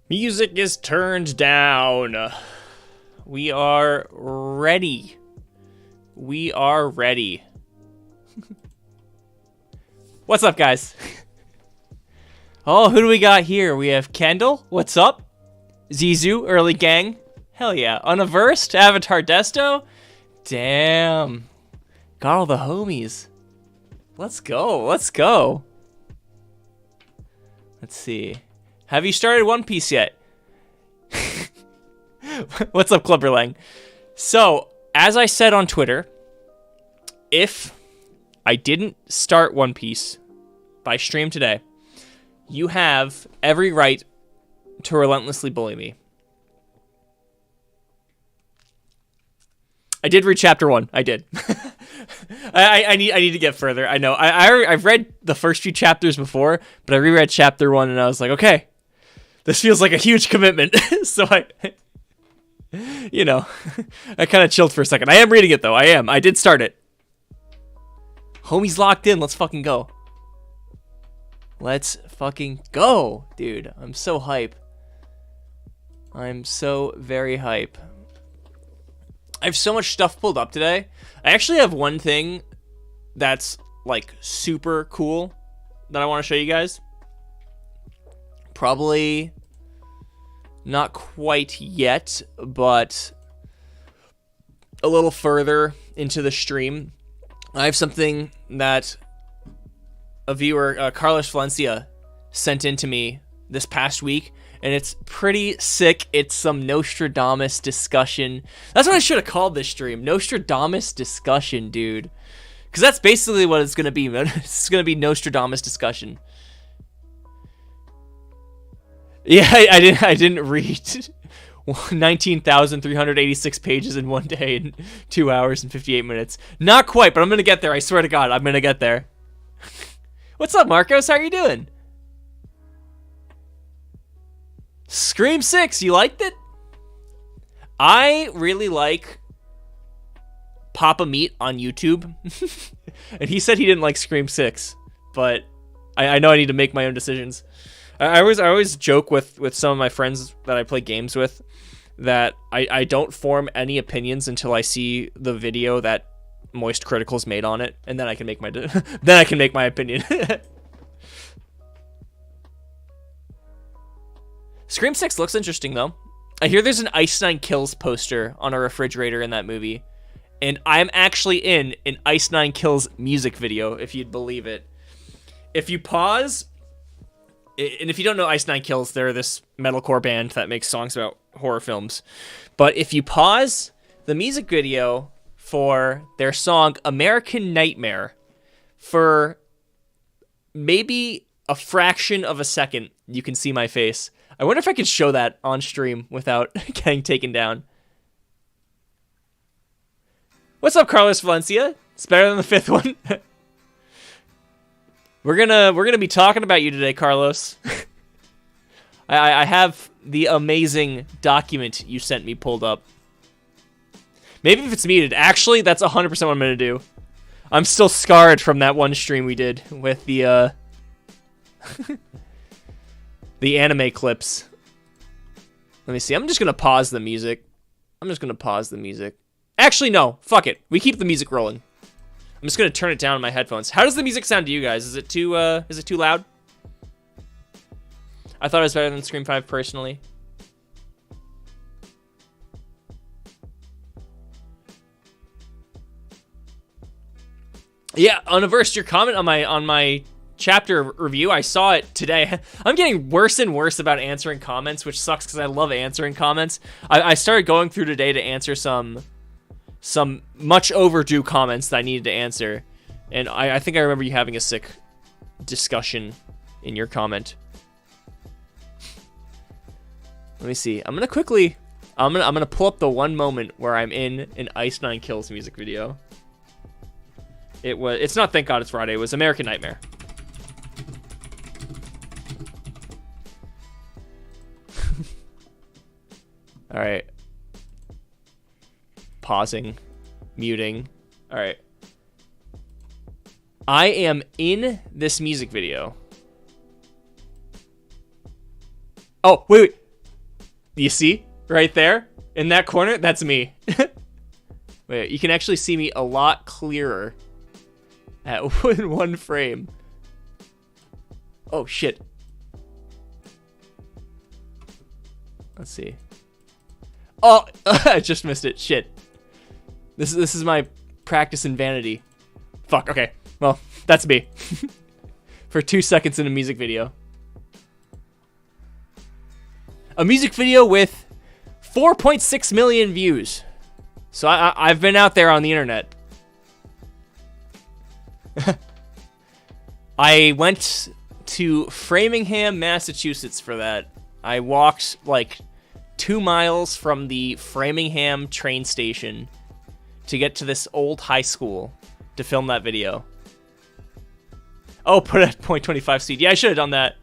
Music is turned down. We are ready. We are ready. What's up, guys? Oh, who do we got here? We have Kendall. What's up? Zizu, early gang. Hell yeah. Unaversed, Avatar Desto. Damn. Got all the homies. Let's go. Let's go. Let's see. Have you started One Piece yet? What's up, Clubberlang? So, as I said on Twitter, if I didn't start One Piece by stream today, you have every right to relentlessly bully me. I did read chapter 1. I did. I need to get further. I know. I've read the first few chapters before, but I reread chapter 1 and I was like, okay, this feels like a huge commitment. So I kind of chilled for a second. I am reading it though. I did start it. Homie's locked in. Let's fucking go. Let's fucking go, dude. I'm so hype. I'm so very hype. I have so much stuff pulled up today. I actually have one thing that's like super cool that I want to show you guys. Probably not quite yet, but a little further into the stream. I have something that a viewer, Carlos Valencia, sent in to me this past week, and it's pretty sick. It's some Nostradamus discussion. That's what I should have called this stream. Nostradamus discussion, dude. Because that's basically what it's going to be, man. It's going to be Nostradamus discussion. Yeah, I didn't read 19,386 pages in one day in 2 hours and 58 minutes. Not quite, but I'm going to get there. I swear to God, I'm going to get there. What's up, Marcos? How are you doing? Scream 6, you liked it? I really like Papa Meat on YouTube. And he said he didn't like Scream 6, but I know I need to make my own decisions. I always joke with some of my friends that I play games with that I don't form any opinions until I see the video that Moist Critical's made on it, and then I can make my then I can make my opinion. Scream 6 looks interesting though. I hear there's an Ice Nine Kills poster on a refrigerator in that movie, and I'm actually in an Ice Nine Kills music video, if you'd believe it. If you pause, and if you don't know Ice Nine Kills, they're this metalcore band that makes songs about horror films. But if you pause the music video for their song American Nightmare for maybe a fraction of a second, you can see my face. I wonder if I could show that on stream without getting taken down. What's up, Carlos Valencia? It's better than the fifth one. We're gonna be talking about you today, Carlos. I have the amazing document you sent me pulled up. Maybe if it's muted. Actually, that's 100% what I'm gonna do. I'm still scarred from that one stream we did with the the anime clips. Let me see. I'm just gonna pause the music. Actually, no. Fuck it. We keep the music rolling. I'm just gonna turn it down on my headphones. How does the music sound to you guys? Is it too loud? I thought it was better than Scream 5 personally. Yeah, Unaversed, your comment on my chapter review, I saw it today. I'm getting worse and worse about answering comments, which sucks because I love answering comments. I started going through today to answer some much overdue comments that I needed to answer, and I think I remember you having a sick discussion in your comment. Let me see. I'm gonna pull up the one moment where I'm in an Ice Nine Kills music video. It's not Thank God It's Friday. It was American Nightmare. All right. Pausing, muting. All right. I am in this music video. Oh, wait. You see? Right there? In that corner? That's me. Wait, you can actually see me a lot clearer at one frame. Oh, shit. Let's see. Oh, I just missed it. Shit. This is my practice in vanity. Fuck, okay. Well, that's me. For 2 seconds in a music video. A music video with 4.6 million views. So I've been out there on the internet. I went to Framingham, Massachusetts for that. I walked like 2 miles from the Framingham train station to get to this old high school to film that video. Oh, put it at 0.25 speed. Yeah, I should have done that.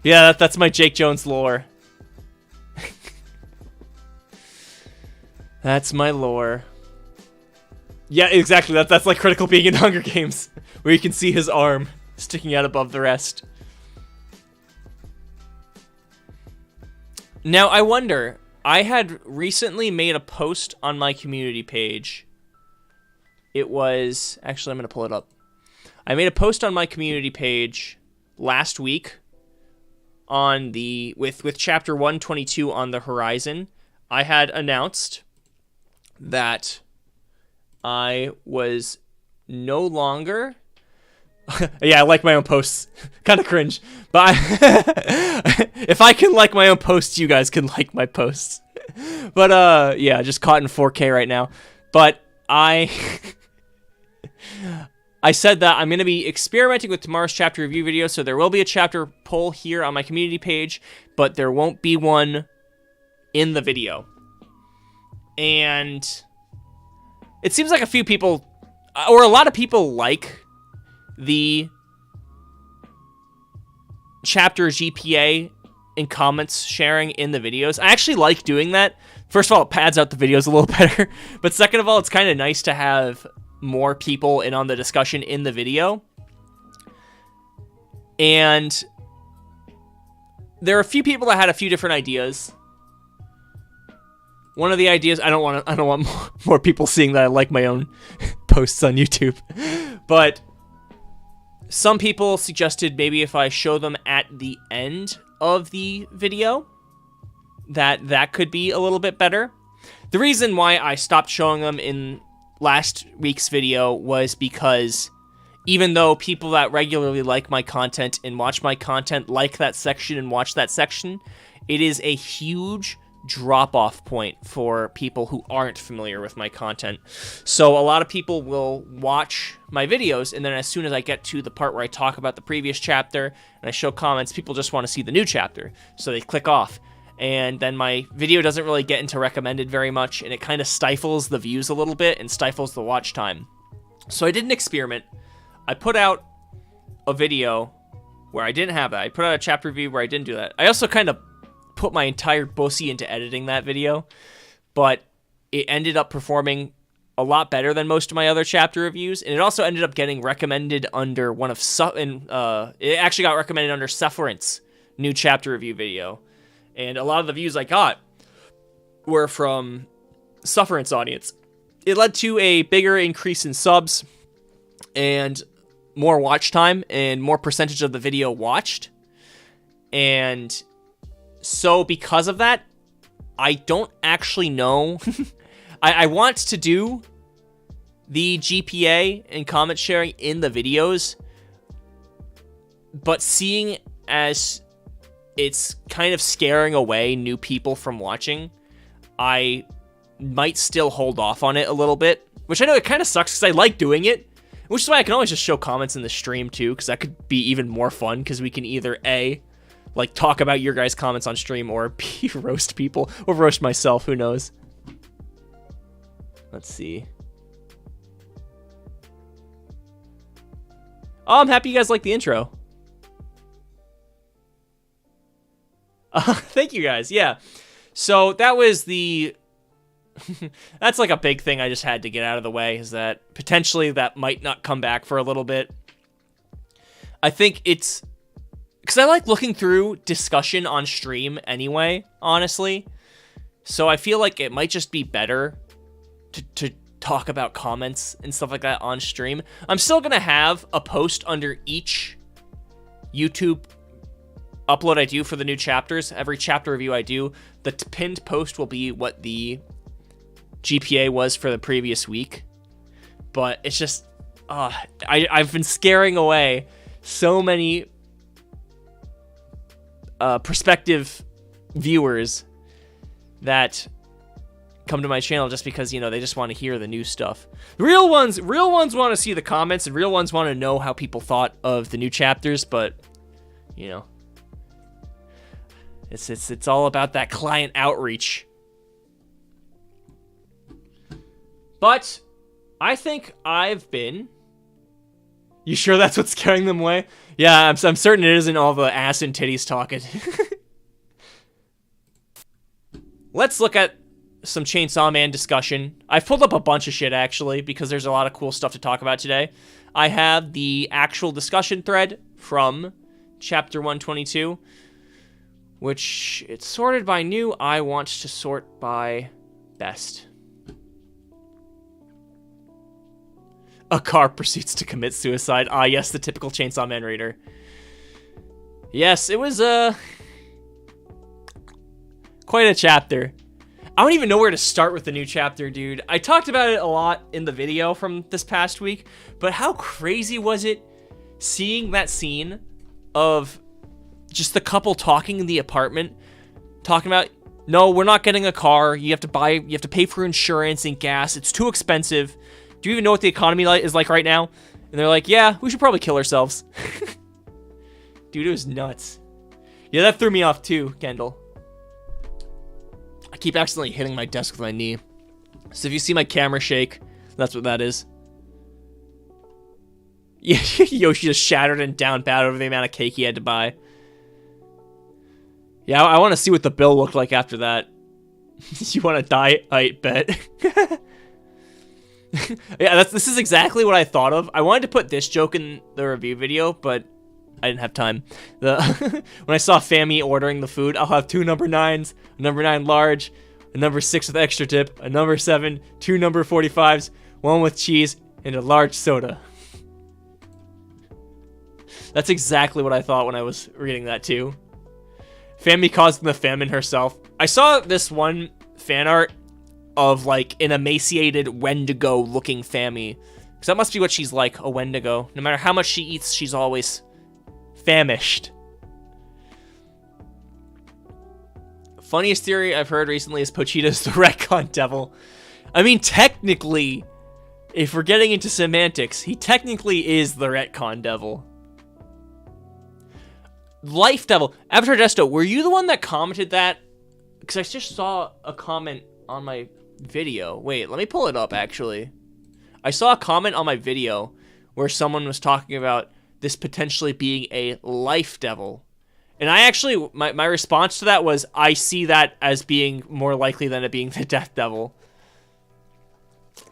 Yeah, that's my Jake Jones lore. That's my lore. Yeah, exactly. That's like Critical being in Hunger Games, where you can see his arm sticking out above the rest. Now, I wonder, I had recently made a post on my community page. It was, actually, I'm going to pull it up. I made a post on my community page last week on with chapter 122 on the horizon. I had announced that I was no longer... Yeah, I like my own posts. Kind of cringe. But if I can like my own posts, you guys can like my posts. But, yeah, just caught in 4K right now. But I said that I'm going to be experimenting with tomorrow's chapter review video, so there will be a chapter poll here on my community page, but there won't be one in the video. And it seems like a few people, or a lot of people, like the chapter GPA and comments sharing in the videos. I actually like doing that. First of all, it pads out the videos a little better, but second of all, it's kind of nice to have more people in on the discussion in the video. And there are a few people that had a few different ideas. One of the ideas, I don't want more people seeing that I like my own posts on YouTube. But some people suggested maybe if I show them at the end of the video, that could be a little bit better. The reason why I stopped showing them in last week's video was because even though people that regularly like my content and watch my content like that section and watch that section, it is a huge drop-off point for people who aren't familiar with my content. So a lot of people will watch my videos, and then as soon as I get to the part where I talk about the previous chapter and I show comments, people just want to see the new chapter, so they click off. And then my video doesn't really get into recommended very much, and it kind of stifles the views a little bit and stifles the watch time. So I did an experiment. I put out a video where I didn't have that. I put out a chapter review where I didn't do that. I also kind of put my entire pussy into editing that video, but it ended up performing a lot better than most of my other chapter reviews, and it also ended up getting recommended under one of it actually got recommended under Sufferance new chapter review video, and a lot of the views I got were from Sufferance audience. It led to a bigger increase in subs and more watch time and more percentage of the video watched, and so because of that, I don't actually know. I want to do the GPA and comment sharing in the videos, but seeing as it's kind of scaring away new people from watching, I might still hold off on it a little bit, which I know it kind of sucks because I like doing it, which is why I can always just show comments in the stream too, because that could be even more fun, because we can either A, like, talk about your guys' comments on stream, or B, roast people, or roast myself, who knows. Let's see. Oh, I'm happy you guys like the intro. Thank you guys, yeah. So that was the... That's like a big thing I just had to get out of the way, is that potentially that might not come back for a little bit. I think it's... Because I like looking through discussion on stream anyway, honestly. So I feel like it might just be better to talk about comments and stuff like that on stream. I'm still going to have a post under each YouTube upload I do for the new chapters. Every chapter review I do, the pinned post will be what the GPA was for the previous week. But it's just, I've been scaring away so many prospective viewers that come to my channel just because, you know, they just want to hear the new stuff. Real ones want to see the comments, and real ones want to know how people thought of the new chapters, but, you know, it's all about that client outreach. But I think I've been... You sure that's what's scaring them away? Yeah, I'm certain it isn't all the ass and titties talking. Let's look at some Chainsaw Man discussion. I've pulled up a bunch of shit, actually, because there's a lot of cool stuff to talk about today. I have the actual discussion thread from Chapter 122, which it's sorted by new. I want to sort by best. A car proceeds to commit suicide. Ah, yes, the typical Chainsaw Man reader. Yes, it was, quite a chapter. I don't even know where to start with the new chapter, dude. I talked about it a lot in the video from this past week, but how crazy was it seeing that scene of just the couple talking in the apartment, talking about, no, we're not getting a car. You have to pay for insurance and gas. It's too expensive. Do you even know what the economy is like right now? And they're like, yeah, we should probably kill ourselves. Dude, it was nuts. Yeah, that threw me off too, Kendall. I keep accidentally hitting my desk with my knee. So if you see my camera shake, that's what that is. Yeah, Yoshi just shattered and down bad over the amount of cake he had to buy. Yeah, I want to see what the bill looked like after that. You want to die? I bet. Yeah, this is exactly what I thought of. I wanted to put this joke in the review video, but I didn't have time. When I saw Fammy ordering the food, I'll have 2 number 9s, a number 9 large, a number 6 with extra dip, a number 7, 2 number 45s, 1 with cheese, and a large soda. That's exactly what I thought when I was reading that too. Fammy causing the famine herself. I saw this one fan art of like an emaciated Wendigo looking Fammy. Because that must be what she's like, a Wendigo. No matter how much she eats, she's always famished. Funniest theory I've heard recently is Pochita's the retcon devil. I mean, technically, if we're getting into semantics, he technically is the retcon devil. Life devil. Avatar Desto, were you the one that commented that? Because I just saw a comment on my video. Wait, let me pull it up, actually. I saw a comment on my video where someone was talking about this potentially being a life devil. And I actually, my response to that was, I see that as being more likely than it being the death devil.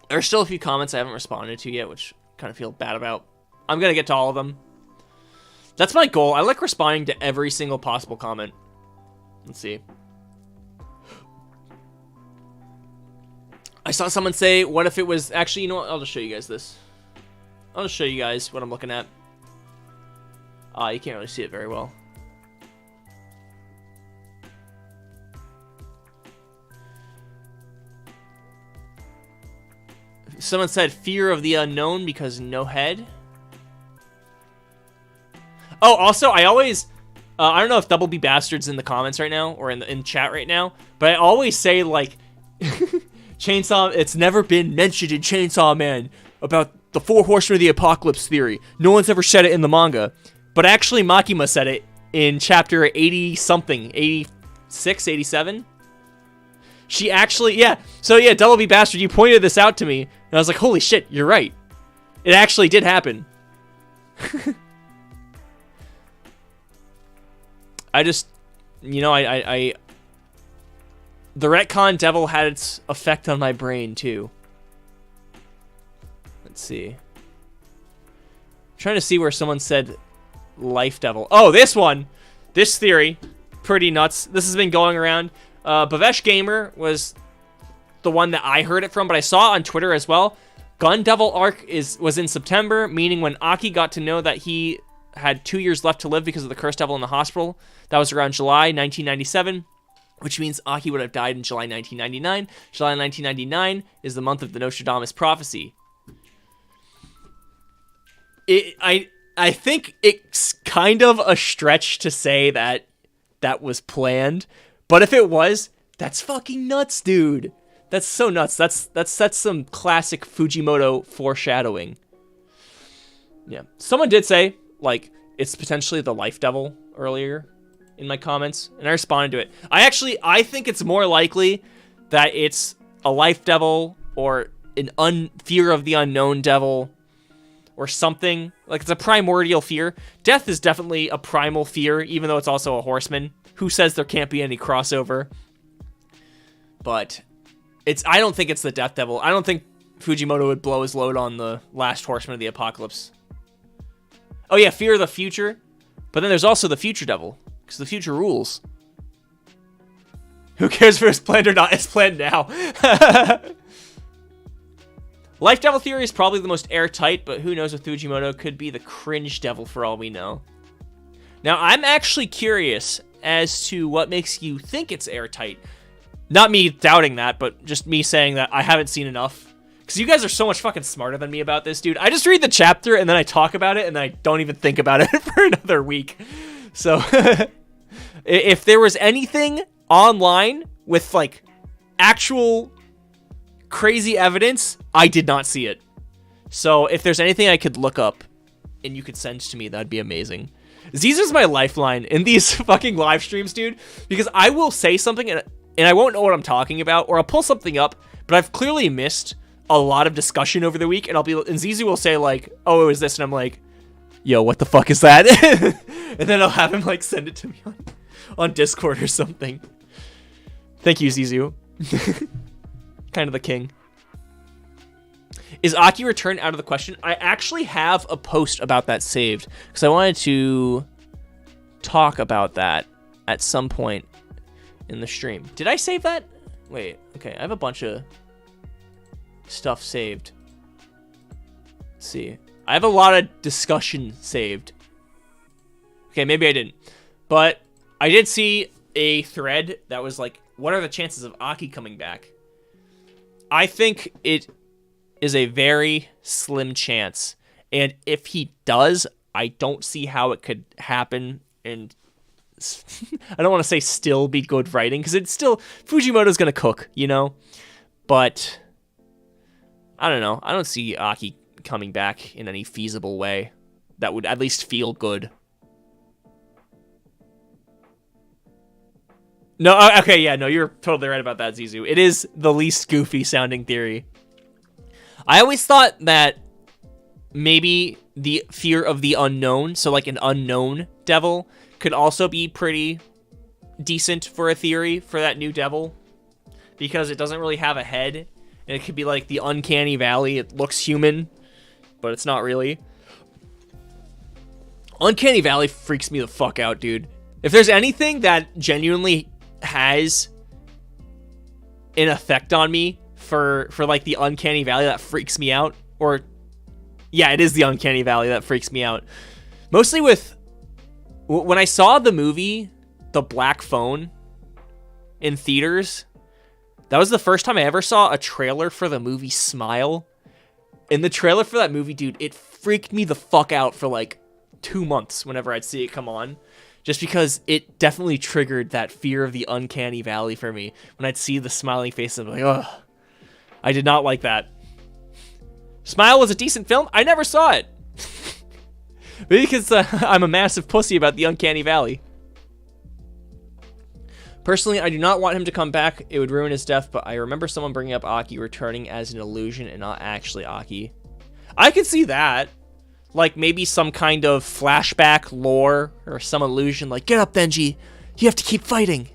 There's still a few comments I haven't responded to yet, which I kind of feel bad about. I'm going to get to all of them. That's my goal. I like responding to every single possible comment. Let's see. I saw someone say, what if it was... Actually, you know what? I'll just show you guys this. I'll just show you guys what I'm looking at. You can't really see it very well. Someone said, fear of the unknown because no head. Oh, also, I always... I don't know if Double B Bastard's in the comments right now, or in chat right now, but I always say, like... Chainsaw, it's never been mentioned in Chainsaw Man about the 4 Horsemen of the Apocalypse theory. No one's ever said it in the manga. But actually, Makima said it in chapter 80-something, 86, 87? She actually, yeah. So yeah, Double B Bastard, you pointed this out to me, and I was like, holy shit, you're right. It actually did happen. I just, you know, the retcon devil had its effect on my brain, too. Let's see. I'm trying to see where someone said life devil. Oh, this one! This theory. Pretty nuts. This has been going around. Bavesh Gamer was the one that I heard it from, but I saw on Twitter as well. Gun Devil arc was in September, meaning when Aki got to know that he had 2 years left to live because of the cursed devil in the hospital. That was around July 1997, which means Aki would have died in July 1999. July 1999 is the month of the Nostradamus prophecy. I think it's kind of a stretch to say that that was planned, but if it was, that's fucking nuts, dude. That's so nuts. That's some classic Fujimoto foreshadowing. Yeah. Someone did say, like, it's potentially the Life Devil earlier in my comments, and I responded to it. I think it's more likely that it's a Life Devil or an fear of the unknown devil or something. Like, it's a primordial fear. Death is definitely a primal fear, even though it's also a horseman. Who says there can't be any crossover? But I don't think it's the Death Devil. I don't think Fujimoto would blow his load on the last horseman of the apocalypse. Oh yeah, fear of the future. But then there's also the future devil, because the future rules. Who cares if it's planned or not? It's planned now. Life Devil theory is probably the most airtight, but who knows, with Fujimoto could be the cringe devil for all we know. Now, I'm actually curious as to what makes you think it's airtight. Not me doubting that, but just me saying that I haven't seen enough. Because you guys are so much fucking smarter than me about this, dude. I just read the chapter, and then I talk about it, and then I don't even think about it for another week. So, if there was anything online with, like, actual crazy evidence, I did not see it. So, if there's anything I could look up, and you could send to me, that'd be amazing. Ziza's my lifeline in these fucking live streams, dude. Because I will say something, and I won't know what I'm talking about, or I'll pull something up, but I've clearly missed a lot of discussion over the week, and Zizu will say, like, oh, it was this, and I'm like, yo, what the fuck is that? And then I'll have him, like, send it to me on Discord or something. Thank you, Zizu. Kind of the king. Is Aki return out of the question? I actually have a post about that saved, because I wanted to talk about that at some point in the stream. Did I save that? Wait, okay, I have a bunch of stuff saved. Let's see. I have a lot of discussion saved. Okay, maybe I didn't. But I did see a thread that was like, what are the chances of Aki coming back? I think it is a very slim chance. And if he does, I don't see how it could happen. And I don't want to say still be good writing, because it's still, Fujimoto's going to cook, you know? But I don't know. I don't see Aki coming back in any feasible way that would at least feel good. No, okay, yeah, no, you're totally right about that, Zizu. It is the least goofy sounding theory. I always thought that maybe the fear of the unknown, so like an unknown devil, could also be pretty decent for a theory for that new devil, because it doesn't really have a head, and it could be like the uncanny valley. It looks human, but it's not really. Uncanny Valley freaks me the fuck out, dude. If there's anything that genuinely has an effect on me for like the Uncanny Valley that freaks me out, or yeah, it is the Uncanny Valley that freaks me out. Mostly with when I saw the movie The Black Phone in theaters, that was the first time I ever saw a trailer for the movie Smile. In the trailer for that movie, dude, it freaked me the fuck out for like 2 months whenever I'd see it come on. Just because it definitely triggered that fear of the Uncanny Valley for me. When I'd see the smiling face, I'm like, ugh. I did not like that. Smile was a decent film. I never saw it. Maybe because I'm a massive pussy about the Uncanny Valley. Personally, I do not want him to come back. It would ruin his death, but I remember someone bringing up Aki returning as an illusion and not actually Aki. I could see that. Like, maybe some kind of flashback lore or some illusion. Like, get up, Benji. You have to keep fighting.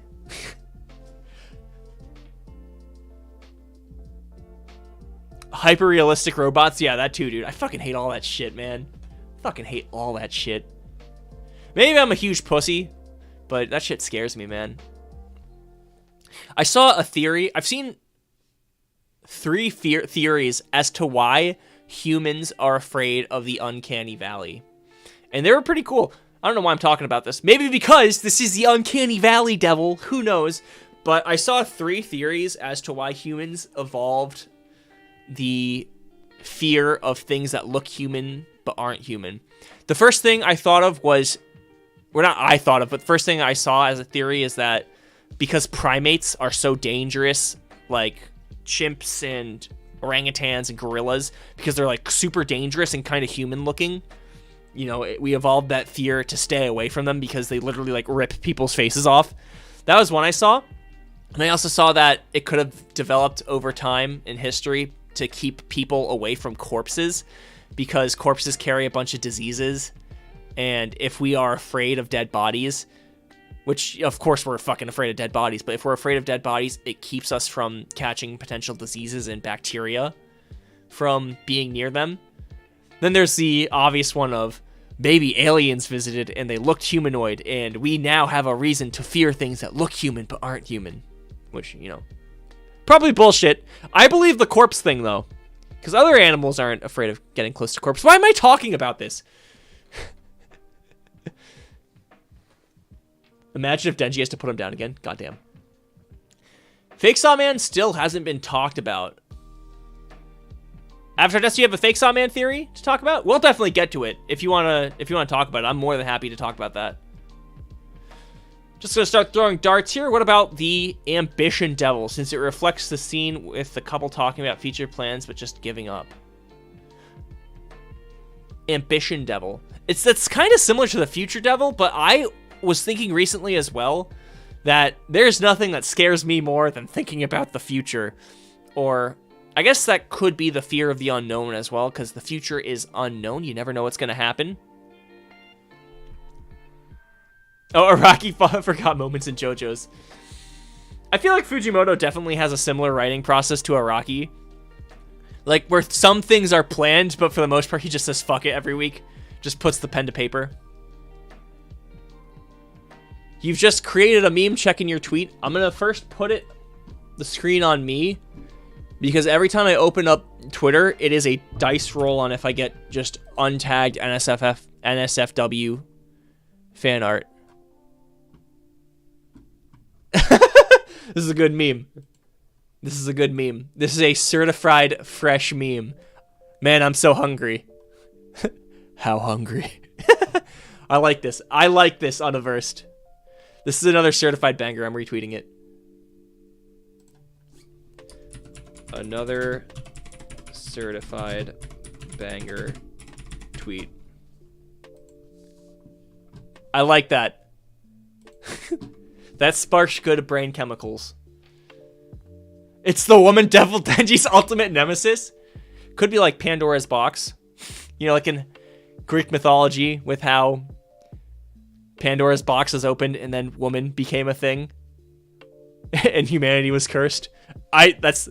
Hyper-realistic robots? Yeah, that too, dude. I fucking hate all that shit, man. Fucking hate all that shit. Maybe I'm a huge pussy, but that shit scares me, man. I saw a theory. I've seen three theories as to why humans are afraid of the uncanny valley. And they were pretty cool. I don't know why I'm talking about this. Maybe because this is the uncanny valley devil. Who knows? But I saw 3 theories as to why humans evolved the fear of things that look human but aren't human. The first thing I thought of was, well, not I thought of, but the first thing I saw as a theory is that because primates are so dangerous, like chimps and orangutans and gorillas, because they're like super dangerous and kind of human looking, you know, we evolved that fear to stay away from them because they literally like rip people's faces off. That was one I saw. And I also saw that it could have developed over time in history to keep people away from corpses, because corpses carry a bunch of diseases. And if we are afraid of dead bodies, which of course we're fucking afraid of dead bodies, but if we're afraid of dead bodies, it keeps us from catching potential diseases and bacteria from being near them. Then there's the obvious one of maybe aliens visited and they looked humanoid, and we now have a reason to fear things that look human but aren't human. Which, you know, probably bullshit. I believe the corpse thing, though, because other animals aren't afraid of getting close to corpse. Why am I talking about this? Imagine if Denji has to put him down again. Goddamn. Fake Saw Man still hasn't been talked about. Avatar Dust, you have a Fake Saw Man theory to talk about? We'll definitely get to it if you wanna talk about it. I'm more than happy to talk about that. Just gonna start throwing darts here. What about the Ambition Devil, since it reflects the scene with the couple talking about future plans but just giving up? Ambition Devil. That's kind of similar to the Future Devil, but I was thinking recently as well that there's nothing that scares me more than thinking about the future. Or I guess that could be the fear of the unknown as well, because the future is unknown. You never know what's going to happen. Oh, Araki forgot moments in JoJo's. I feel like Fujimoto definitely has a similar writing process to Araki. Like, where some things are planned, but for the most part, he just says fuck it every week. Just puts the pen to paper. You've just created a meme checking your tweet. I'm going to first put the screen on me, because every time I open up Twitter, it is a dice roll on if I get just untagged NSFW fan art. This is a good meme. This is a good meme. This is a certified fresh meme. Man, I'm so hungry. How hungry. I like this. I like this Universed. This is another certified banger. I'm retweeting it. Another certified banger tweet. I like that. That sparks good brain chemicals. It's the woman devil Denji's ultimate nemesis. Could be like Pandora's box. You know, like in Greek mythology with how Pandora's box was opened and then woman became a thing. And humanity was cursed. That's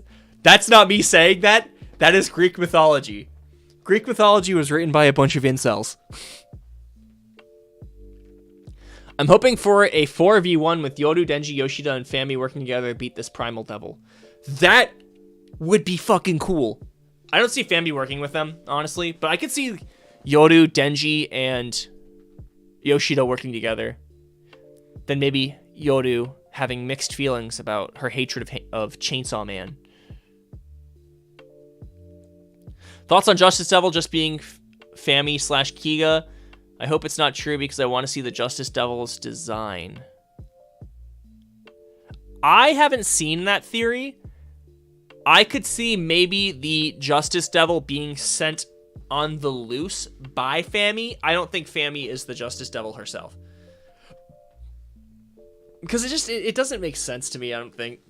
not me saying that. That is Greek mythology. Greek mythology was written by a bunch of incels. I'm hoping for a 4v1 with Yoru, Denji, Yoshida, and Fami working together to beat this primal devil. That would be fucking cool. I don't see Fami working with them, honestly, but I could see Yoru, Denji, and Yoshida working together. Then maybe Yoru having mixed feelings about her hatred of Chainsaw Man. Thoughts on Justice Devil just being Fami / Kiga? I hope it's not true because I want to see the Justice Devil's design. I haven't seen that theory. I could see maybe the Justice Devil being sent on the loose by Fami. I don't think Fami is the Justice Devil herself. Because it doesn't make sense to me, I don't think.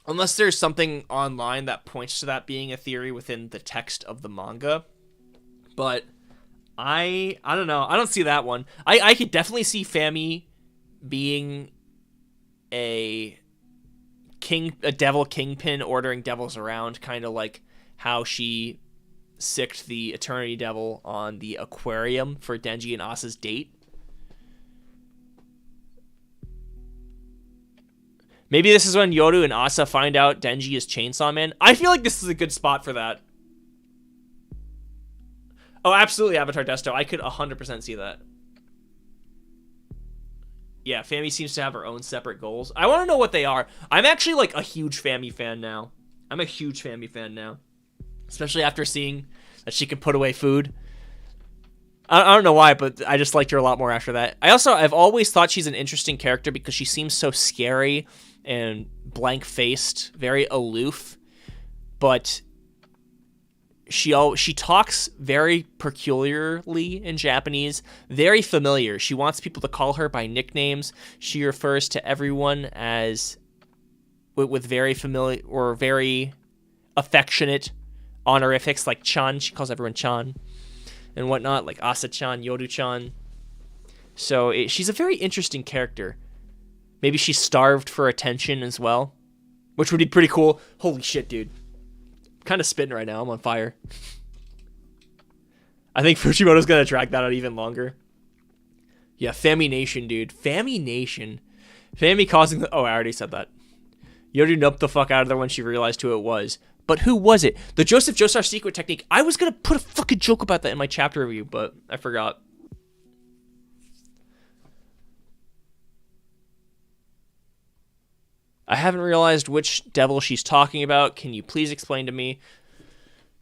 Unless there's something online that points to that being a theory within the text of the manga. But I don't know. I don't see that one. I could definitely see Fami being a devil kingpin ordering devils around, kind of like how she sicked the Eternity Devil on the aquarium for Denji and Asa's date. Maybe this is when Yoru and Asa find out Denji is Chainsaw Man. I feel like this is a good spot for that. Oh, absolutely, Avatar Desto. I could 100% see that. Yeah, Fami seems to have her own separate goals. I want to know what they are. I'm actually, like, a huge Fami fan now. I'm a huge Fami fan now. Especially after seeing that she can put away food. I don't know why, but I just liked her a lot more after that. I've always thought she's an interesting character because she seems so scary and blank-faced, very aloof. But she talks very peculiarly in Japanese, very familiar. She wants people to call her by nicknames. She refers to everyone as with very familiar or very affectionate honorifics like Chan. She calls everyone Chan and whatnot, like Asa-chan, Yoru-chan. So she's a very interesting character. Maybe she's starved for attention as well, which would be pretty cool. Holy shit, dude. I'm kind of spitting right now. I'm on fire. I think Fujimoto's going to drag that out even longer. Yeah, Fami Nation, dude. Fami Nation. Fami causing the... Oh, I already said that. Yoru noped the fuck out of there when she realized who it was. But who was it? The Joseph Joestar secret technique. I was going to put a fucking joke about that in my chapter review, but I forgot. I haven't realized which devil she's talking about. Can you please explain to me?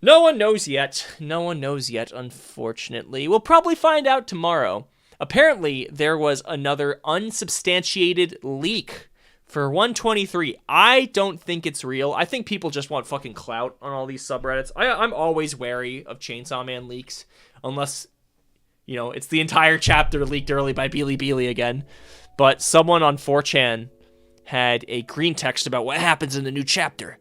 No one knows yet. No one knows yet, unfortunately. We'll probably find out tomorrow. Apparently, there was another unsubstantiated leak for 123. I don't think it's real. I think people just want fucking clout on all these subreddits. I'm always wary of Chainsaw Man leaks, unless, you know, it's the entire chapter leaked early by Bilibili again. But someone on 4chan had a green text about what happens in the new chapter.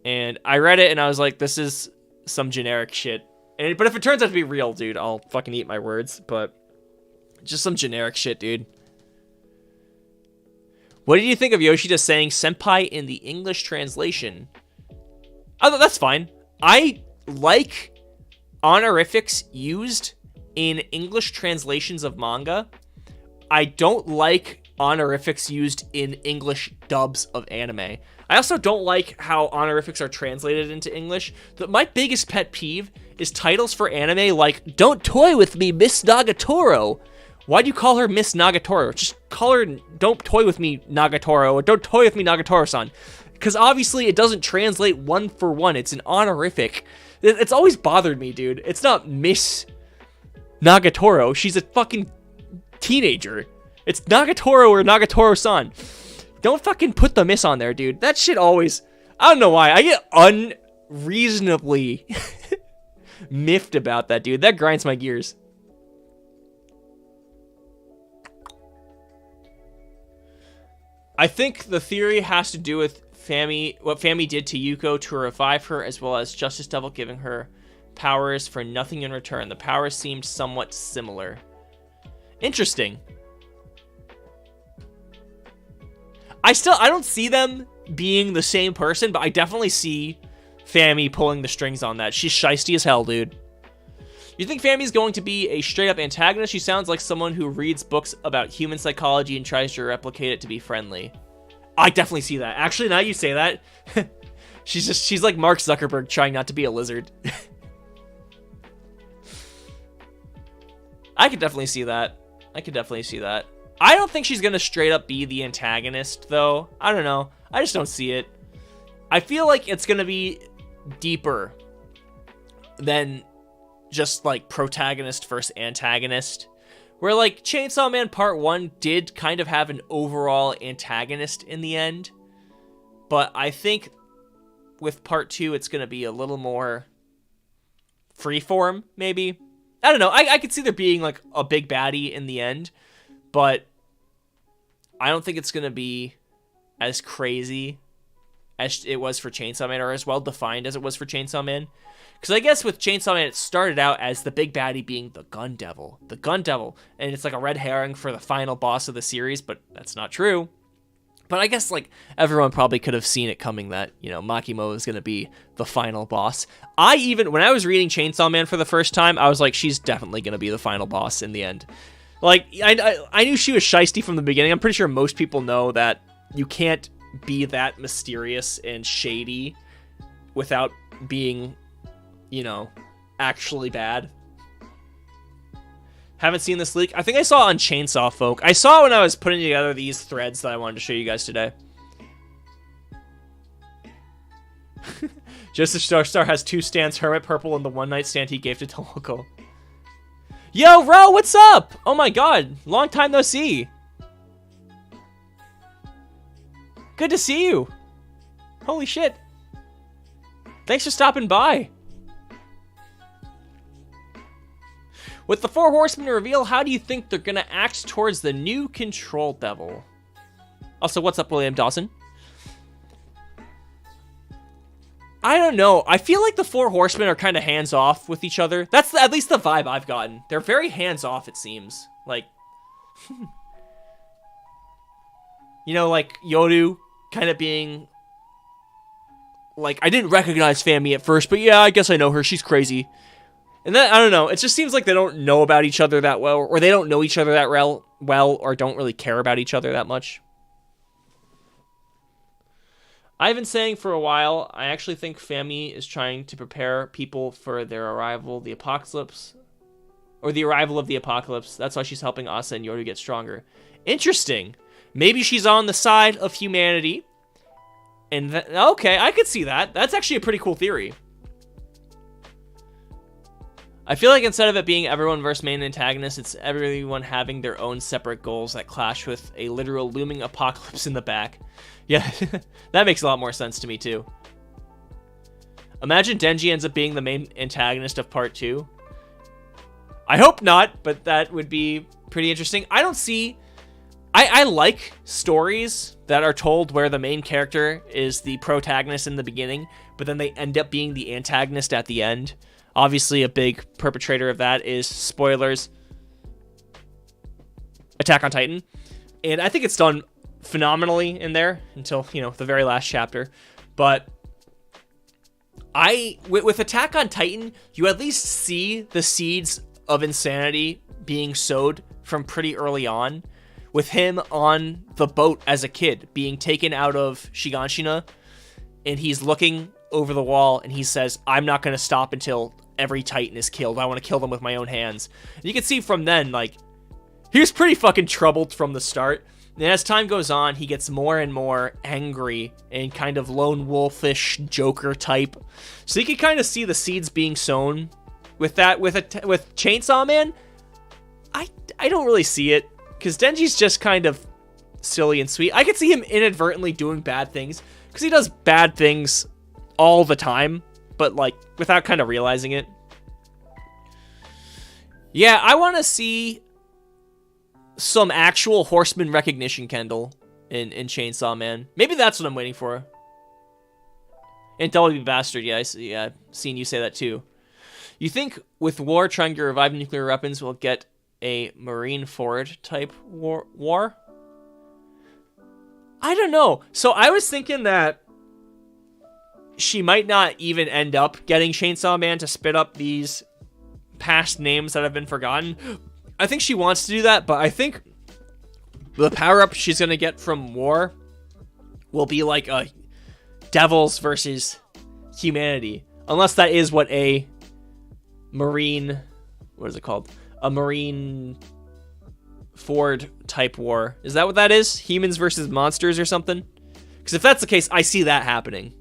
And I read it and I was like, this is some generic shit. But if it turns out to be real, dude, I'll fucking eat my words. But just some generic shit, dude. What did you think of Yoshida saying senpai in the English translation? Oh, that's fine. I like honorifics used in English translations of manga. I don't like honorifics used in English dubs of anime. I also don't like how honorifics are translated into English. My biggest pet peeve is titles for anime like, "Don't toy with me, Miss Nagatoro." Why do you call her Miss Nagatoro? Just call her "Don't toy with me, Nagatoro," or "Don't toy with me, Nagatoro-san." Because obviously it doesn't translate one for one. It's an honorific. It's always bothered me, dude. It's not Miss Nagatoro. She's a fucking teenager. It's Nagatoro or Nagatoro-san. Don't fucking put the miss on there, dude. That shit always... I don't know why. I get unreasonably miffed about that, dude. That grinds my gears. I think the theory has to do with what Fami did to Yuko to revive her, as well as Justice Devil giving her powers for nothing in return. The powers seemed somewhat similar. Interesting. I don't see them being the same person, but I definitely see Fami pulling the strings on that. She's shiesty as hell, dude. You think Fami's going to be a straight-up antagonist? She sounds like someone who reads books about human psychology and tries to replicate it to be friendly. I definitely see that. Actually, now you say that, she's like Mark Zuckerberg trying not to be a lizard. I could definitely see that. I don't think she's going to straight up be the antagonist, though. I don't know. I just don't see it. I feel like it's going to be deeper than just, like, protagonist versus antagonist. Where, like, Chainsaw Man Part 1 did kind of have an overall antagonist in the end. But I think with Part 2, it's going to be a little more freeform, maybe. I don't know. I could see there being, like, a big baddie in the end. But I don't think it's going to be as crazy as it was for Chainsaw Man, or as well defined as it was for Chainsaw Man. Because I guess with Chainsaw Man, it started out as the big baddie being the Gun Devil. The Gun Devil. And it's like a red herring for the final boss of the series, but that's not true. But I guess, like, everyone probably could have seen it coming that, you know, Makimo is going to be the final boss. When I was reading Chainsaw Man for the first time, I was like, she's definitely going to be the final boss in the end. Like, I knew she was shiesty from the beginning. I'm pretty sure most people know that you can't be that mysterious and shady without being, you know, actually bad. Haven't seen this leak. I think I saw it on Chainsaw Folk. I saw it when I was putting together these threads that I wanted to show you guys today. Joseph Starstar has 2 stands, Hermit Purple and the one night stand he gave to Tomoko. Yo, Ro, what's up? Oh my god, long time no see. Good to see you. Holy shit. Thanks for stopping by. With the 4 Horsemen reveal, how do you think they're gonna act towards the new Control Devil? Also, what's up, William Dawson? I don't know. I feel like the 4 Horsemen are kind of hands-off with each other. That's at least the vibe I've gotten. They're very hands-off, it seems. Like, you know, like Yoru kind of being like, I didn't recognize Fami at first, but yeah, I guess I know her. She's crazy. And then, I don't know. It just seems like they don't know about each other that well, or they don't know each other that well, or don't really care about each other that much. I've been saying for a while, I actually think Fami is trying to prepare people for their arrival, the apocalypse, or the arrival of the apocalypse. That's why she's helping Asa and Yoru get stronger. Interesting. Maybe she's on the side of humanity. And okay, I could see that. That's actually a pretty cool theory. I feel like instead of it being everyone versus main antagonist, it's everyone having their own separate goals that clash with a literal looming apocalypse in the back. Yeah, that makes a lot more sense to me too. Imagine Denji ends up being the main antagonist of part 2. I hope not, but that would be pretty interesting. I don't see... I like stories that are told where the main character is the protagonist in the beginning, but then they end up being the antagonist at the end. Obviously, a big perpetrator of that is, spoilers, Attack on Titan. And I think it's done phenomenally in there until, you know, the very last chapter. But with Attack on Titan, you at least see the seeds of insanity being sowed from pretty early on. With him on the boat as a kid, being taken out of Shiganshina, and he's looking over the wall, and he says, I'm not going to stop until every Titan is killed. I want to kill them with my own hands. And you can see from then, like, he was pretty fucking troubled from the start. And as time goes on, he gets more and more angry and kind of lone wolfish Joker type. So you can kind of see the seeds being sown. With that, with Chainsaw Man, I don't really see it. Because Denji's just kind of silly and sweet. I could see him inadvertently doing bad things. Because he does bad things all the time. But, like, without kind of realizing it. Yeah, I want to see some actual Horseman recognition, Kendall, in Chainsaw Man. Maybe that's what I'm waiting for. And WB Bastard, yeah, I've seen you say that too. You think with war trying to revive nuclear weapons, we'll get a Marine Ford type war? I don't know. So I was thinking that she might not even end up getting Chainsaw Man to spit up these past names that have been forgotten. I think she wants to do that, but I think the power-up she's going to get from war will be like a devils versus humanity. Unless that is what a Marine... What is it called? A Marine Ford type war. Is that what that is? Humans versus monsters or something? Because if that's the case, I see that happening.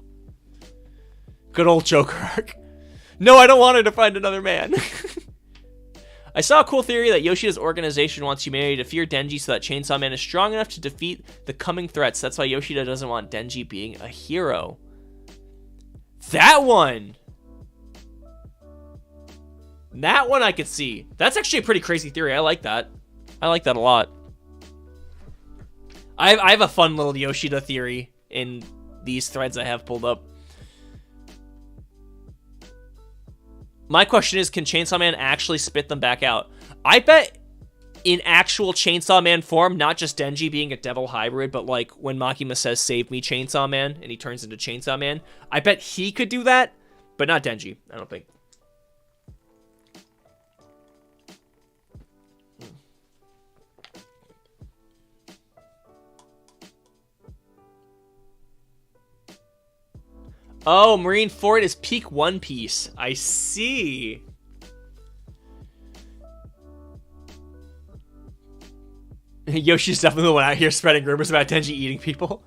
Good old Joker arc. No, I don't want her to find another man. I saw a cool theory that Yoshida's organization wants humanity to fear Denji so that Chainsaw Man is strong enough to defeat the coming threats. That's why Yoshida doesn't want Denji being a hero. That one! That one I could see. That's actually a pretty crazy theory. I like that. I like that a lot. I have a fun little Yoshida theory in these threads I have pulled up. My question is, can Chainsaw Man actually spit them back out? I bet in actual Chainsaw Man form, not just Denji being a devil hybrid, but like when Makima says, save me, Chainsaw Man, and he turns into Chainsaw Man, I bet he could do that, but not Denji, I don't think. Oh, Marineford is peak One Piece. I see. Yoshi's definitely the one out here spreading rumors about Denji eating people.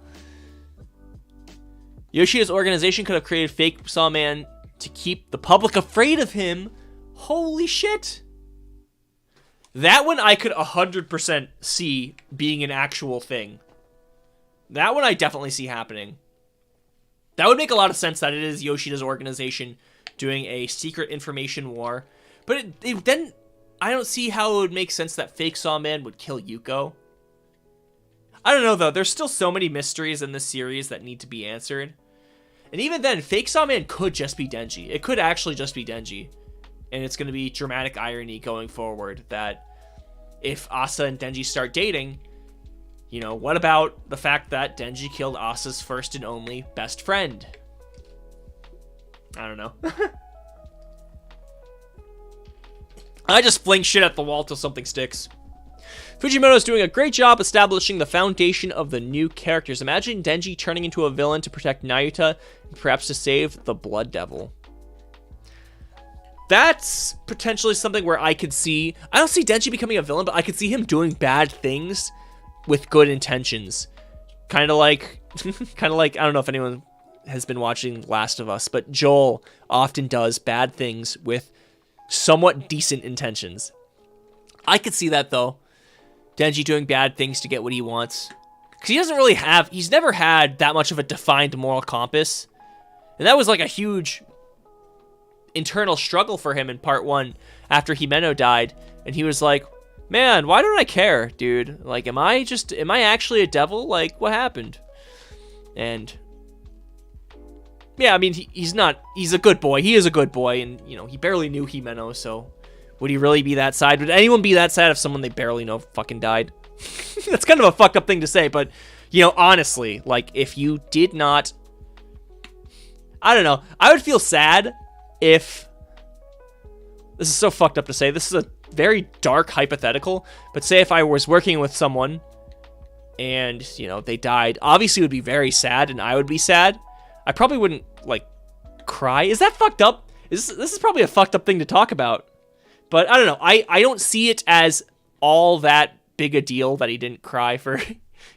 Yoshida's organization could have created fake Sawman to keep the public afraid of him. Holy shit. That one I could 100% see being an actual thing. That one I definitely see happening. That would make a lot of sense that it is Yoshida's organization doing a secret information war. But then I don't see how it would make sense that fake Sawman would kill Yuko. I don't know, though. There's still so many mysteries in this series that need to be answered. And even then, fake Sawman could just be Denji. It could actually just be Denji. And it's going to be dramatic irony going forward that if Asa and Denji start dating, you know, what about the fact that Denji killed Asa's first and only best friend? I don't know. I just fling shit at the wall till something sticks. Fujimoto is doing a great job establishing the foundation of the new characters. Imagine Denji turning into a villain to protect Nayuta and perhaps to save the Blood Devil. That's potentially something where I could see... I don't see Denji becoming a villain, but I could see him doing bad things with good intentions. Kind of like... I don't know if anyone has been watching Last of Us, but Joel often does bad things with somewhat decent intentions. I could see that, though. Denji doing bad things to get what he wants. Because he doesn't really have... He's never had that much of a defined moral compass. And that was like a huge internal struggle for him in part 1 after Himeno died. And he was like, man, why don't I care, dude? Like, am I actually a devil? Like, what happened? And... yeah, I mean, he's a good boy. He is a good boy. And, you know, he barely knew Himeno, so... would he really be that sad? Would anyone be that sad if someone they barely know fucking died? That's kind of a fucked up thing to say, but, you know, honestly, like, if you did not... I don't know. I would feel sad if... this is so fucked up to say. This is a very dark hypothetical, but say if I was working with someone and, you know, they died, obviously it would be very sad, and I would be sad. I probably wouldn't, like, cry. Is that fucked up? This is probably a fucked up thing to talk about. But I don't know. I don't see it as all that big a deal that he didn't cry for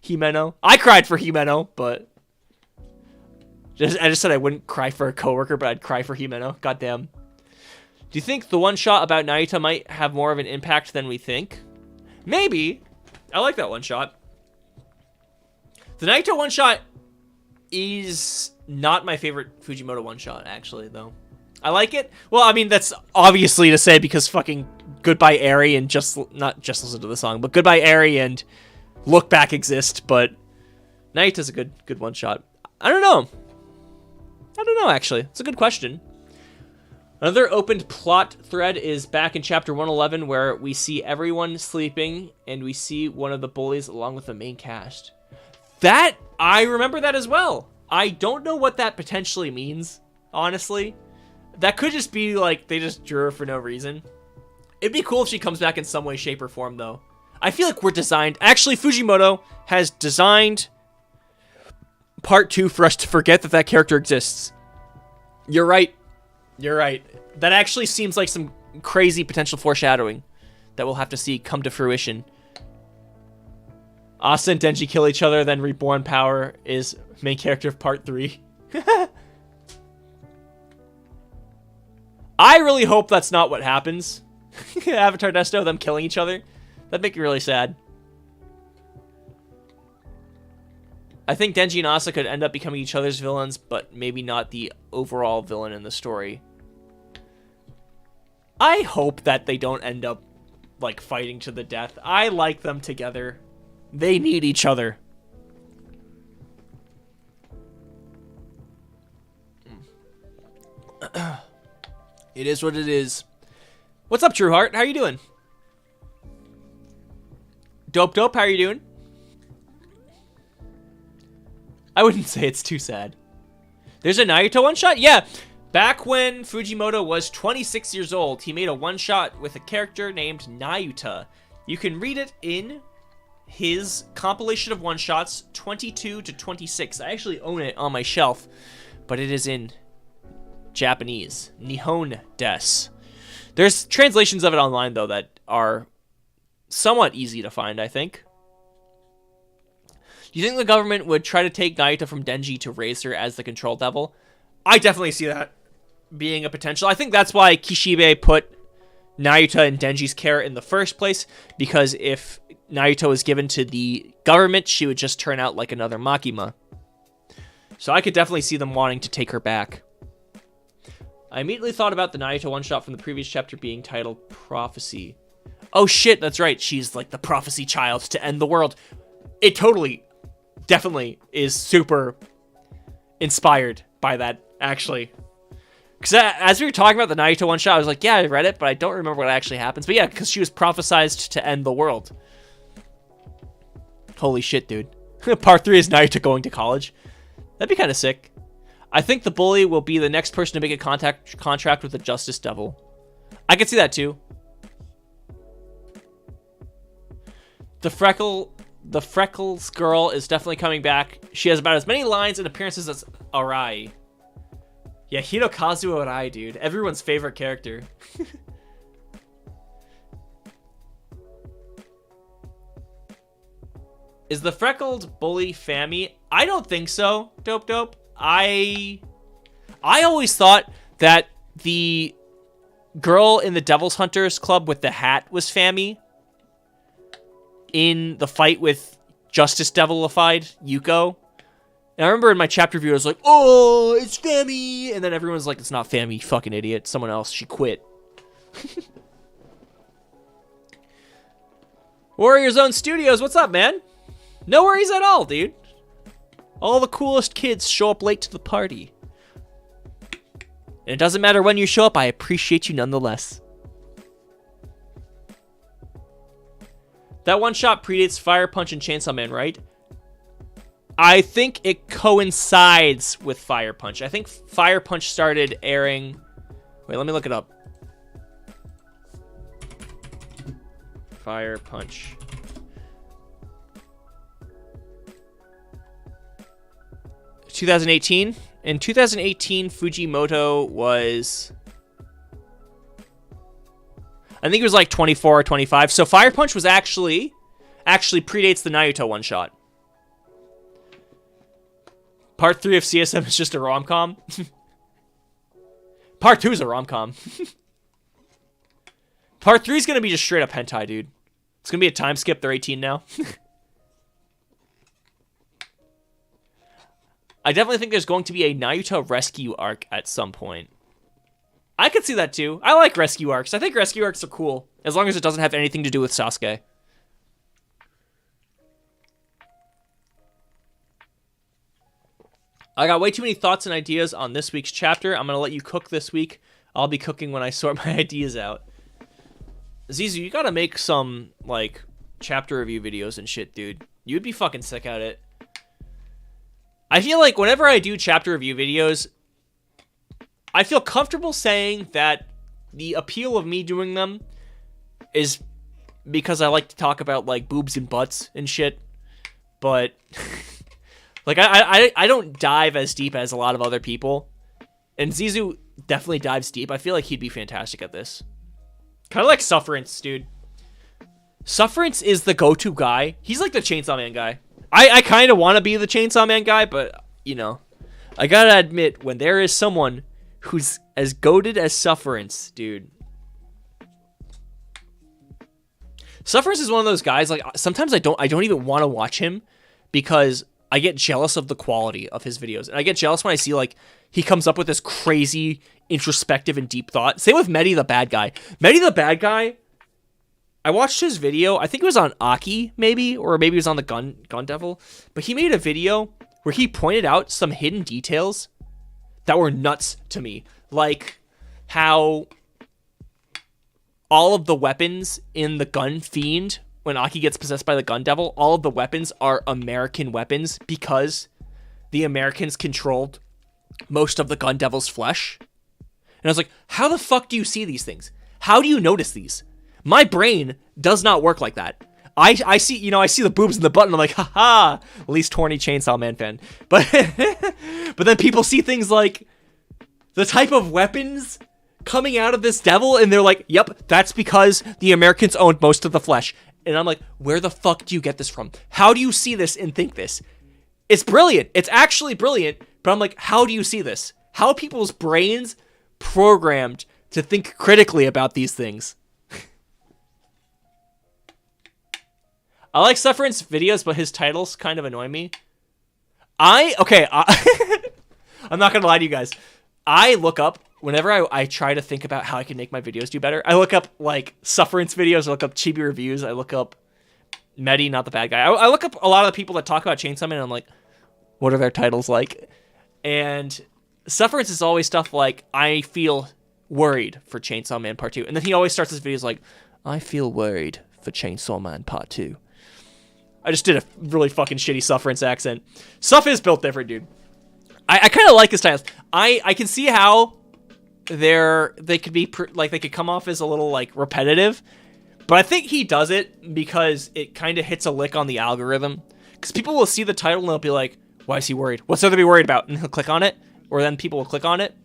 Himeno. I cried for Himeno, but I just said I wouldn't cry for a coworker, but I'd cry for Himeno. Goddamn. Do you think the one shot about Nayuta might have more of an impact than we think? Maybe. I like that one shot. The Nayuta one shot is not my favorite Fujimoto one shot, actually, though. I like it. Well, I mean, that's obviously to say because fucking Goodbye Eri and not just listen to the song, but Goodbye Eri and Look Back exist, but Nayuta's a good one shot. I don't know. Actually. It's a good question. Another opened plot thread is back in chapter 111 where we see everyone sleeping and we see one of the bullies along with the main cast. I remember that as well. I don't know what that potentially means, honestly. That could just be, like, they just drew her for no reason. It'd be cool if she comes back in some way, shape, or form, though. I feel like we're designed... actually, Fujimoto has designed part 2 for us to forget that character exists. You're right. That actually seems like some crazy potential foreshadowing that we'll have to see come to fruition. Asa and Denji kill each other, then Reborn Power is main character of part 3. I really hope that's not what happens. Avatar Desto, them killing each other. That'd make me really sad. I think Denji and Asa could end up becoming each other's villains, but maybe not the overall villain in the story. I hope that they don't end up, like, fighting to the death. I like them together. They need each other. It is what it is. What's up, True Heart? How are you doing? Dope, how are you doing? I wouldn't say it's too sad. There's a Nayuta one-shot? Yeah. Back when Fujimoto was 26 years old, he made a one-shot with a character named Nayuta. You can read it in his compilation of one-shots, 22 to 26. I actually own it on my shelf. but it is in Japanese. Nihon des. There's translations of it online, though, that are somewhat easy to find, I think. You think the government would try to take Naruto from Denji to raise her as the control devil? I definitely see that being a potential. I think that's why Kishibe put Naruto in Denji's care in the first place, because if Naruto was given to the government, she would just turn out like another Makima. So I could definitely see them wanting to take her back. I immediately thought about the Naruto one-shot from the previous chapter being titled Prophecy. Oh shit, that's right. She's like the prophecy child to end the world. It totally, definitely is super inspired by that, actually. Because as we were talking about the Naruto one-shot, I was like, yeah, I read it, but I don't remember what actually happens. But yeah, because she was prophesized to end the world. Holy shit, dude. Part 3 is Naruto going to college. That'd be kind of sick. I think the bully will be the next person to make a contract with the Justice Devil. I could see that too. The Freckles girl is definitely coming back. She has about as many lines and appearances as Arai. Yeah, Hirokazu Arai, dude. Everyone's favorite character. Is the freckled bully Fami? I don't think so. Dope. I always thought that the girl in the Devil's Hunters Club with the hat was Fami in the fight with Justice Devilified Yuko. And I remember in my chapter review, I was like, oh, it's Fami. And then everyone's like, it's not Fami, you fucking idiot. Someone else. She quit. Warrior Zone Studios, what's up, man? No worries at all, dude. All the coolest kids show up late to the party. And it doesn't matter when you show up, I appreciate you nonetheless. That one shot predates Fire Punch and Chainsaw Man, right? I think it coincides with Fire Punch. I think Fire Punch started airing... Wait, let me look it up. Fire Punch. ...2018. In 2018, Fujimoto was... I think it was like 24 or 25. So Fire Punch was actually predates the Naruto one-shot. Part 3 of CSM is just a rom-com. Part 2 is a rom-com. Part 3 is going to be just straight up hentai, dude. It's going to be a time skip. They're 18 now. I definitely think there's going to be a Naruto rescue arc at some point. I could see that too. I like rescue arcs. I think rescue arcs are cool, as long as it doesn't have anything to do with Sasuke. I got way too many thoughts and ideas on this week's chapter. I'm going to let you cook this week. I'll be cooking when I sort my ideas out. Zizu, you got to make some, like, chapter review videos and shit, dude. You'd be fucking sick at it. I feel like whenever I do chapter review videos, I feel comfortable saying that the appeal of me doing them is because I like to talk about, like, boobs and butts and shit. But... like, I don't dive as deep as a lot of other people. And Zizu definitely dives deep. I feel like he'd be fantastic at this. Kind of like Sufferance, dude. Sufferance is the go-to guy. He's like the Chainsaw Man guy. I kind of want to be the Chainsaw Man guy, but, you know. I gotta admit, when there is someone who's as goated as Sufferance, dude. Sufferance is one of those guys, like, sometimes I don't even want to watch him because... I get jealous of the quality of his videos. And I get jealous when I see, like, he comes up with this crazy, introspective, and deep thought. Same with Medi the Bad Guy. Medi the Bad Guy, I watched his video. I think it was on Aki, maybe. Or maybe it was on the Gun Devil. But he made a video where he pointed out some hidden details that were nuts to me. Like, how all of the weapons in the Gun Fiend... when Aki gets possessed by the Gun Devil, all of the weapons are American weapons because the Americans controlled most of the Gun Devil's flesh. And I was like, how the fuck do you see these things? How do you notice these? My brain does not work like that. I see, you know, I see the boobs and the butt, and I'm like, haha, least horny Chainsaw Man fan. But but then people see things like the type of weapons coming out of this devil, and they're like, yep, that's because the Americans owned most of the flesh. And I'm like, where the fuck do you get this from? How do you see this and think this? It's brilliant. It's actually brilliant. But I'm like, how do you see this? How are people's brains programmed to think critically about these things? I like Sufferance videos, but his titles kind of annoy me. I'm not going to lie to you guys. I look up, whenever I try to think about how I can make my videos do better, I look up, like, Sufferance videos, I look up Chibi reviews, I look up Medi, not the bad guy. I look up a lot of the people that talk about Chainsaw Man, and I'm like, what are their titles like? And Sufferance is always stuff like, I feel worried for Chainsaw Man Part 2. And then he always starts his videos like, I feel worried for Chainsaw Man Part 2. I just did a really fucking shitty Sufferance accent. Suff is built different, dude. I kind of like his titles. I can see how they could be like they could come off as a little like repetitive, but I think he does it because it kind of hits a lick on the algorithm. Because people will see the title and they'll be like, "Why is he worried? What's there to be worried about?" And he'll click on it, or then people will click on it.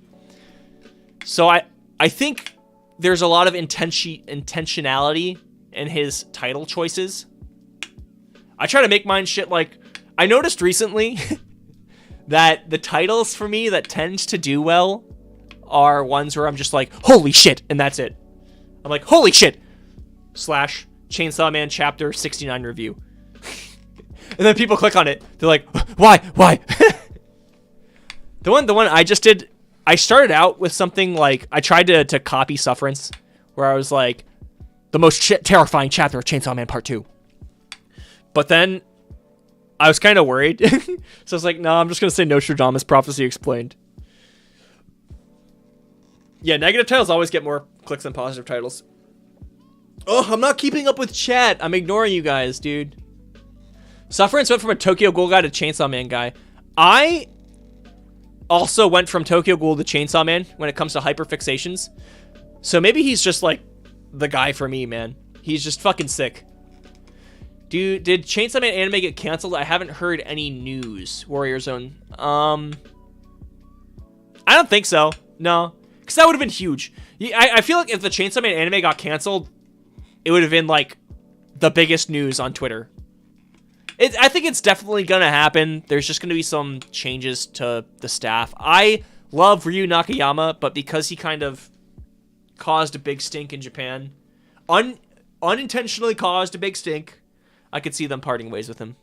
So I think there's a lot of intentionality in his title choices. I try to make mine shit like, I noticed recently that the titles for me that tend to do well are ones where I'm just like, holy shit, and that's it. I'm like, holy shit, / Chainsaw Man Chapter 69 review. And then people click on it. They're like, why? The one I just did, I started out with something like, I tried to copy Sufferance, where I was like, the most terrifying chapter of Chainsaw Man Part 2. But then I was kind of worried. So I was like, no, I'm just going to say Nostradamus Prophecy Explained. Yeah, negative titles always get more clicks than positive titles. Oh, I'm not keeping up with chat. I'm ignoring you guys, dude. Sufferance went from a Tokyo Ghoul guy to Chainsaw Man guy. I also went from Tokyo Ghoul to Chainsaw Man when it comes to hyperfixations. So maybe he's just like the guy for me, man. He's just fucking sick. Dude, did Chainsaw Man anime get canceled? I haven't heard any news. Warrior Zone. I don't think so. No. Because that would have been huge. I feel like if the Chainsaw Man anime got canceled, it would have been, like, the biggest news on Twitter. I think it's definitely going to happen. There's just going to be some changes to the staff. I love Ryu Nakayama, but because he kind of caused a big stink in Japan, unintentionally caused a big stink, I could see them parting ways with him.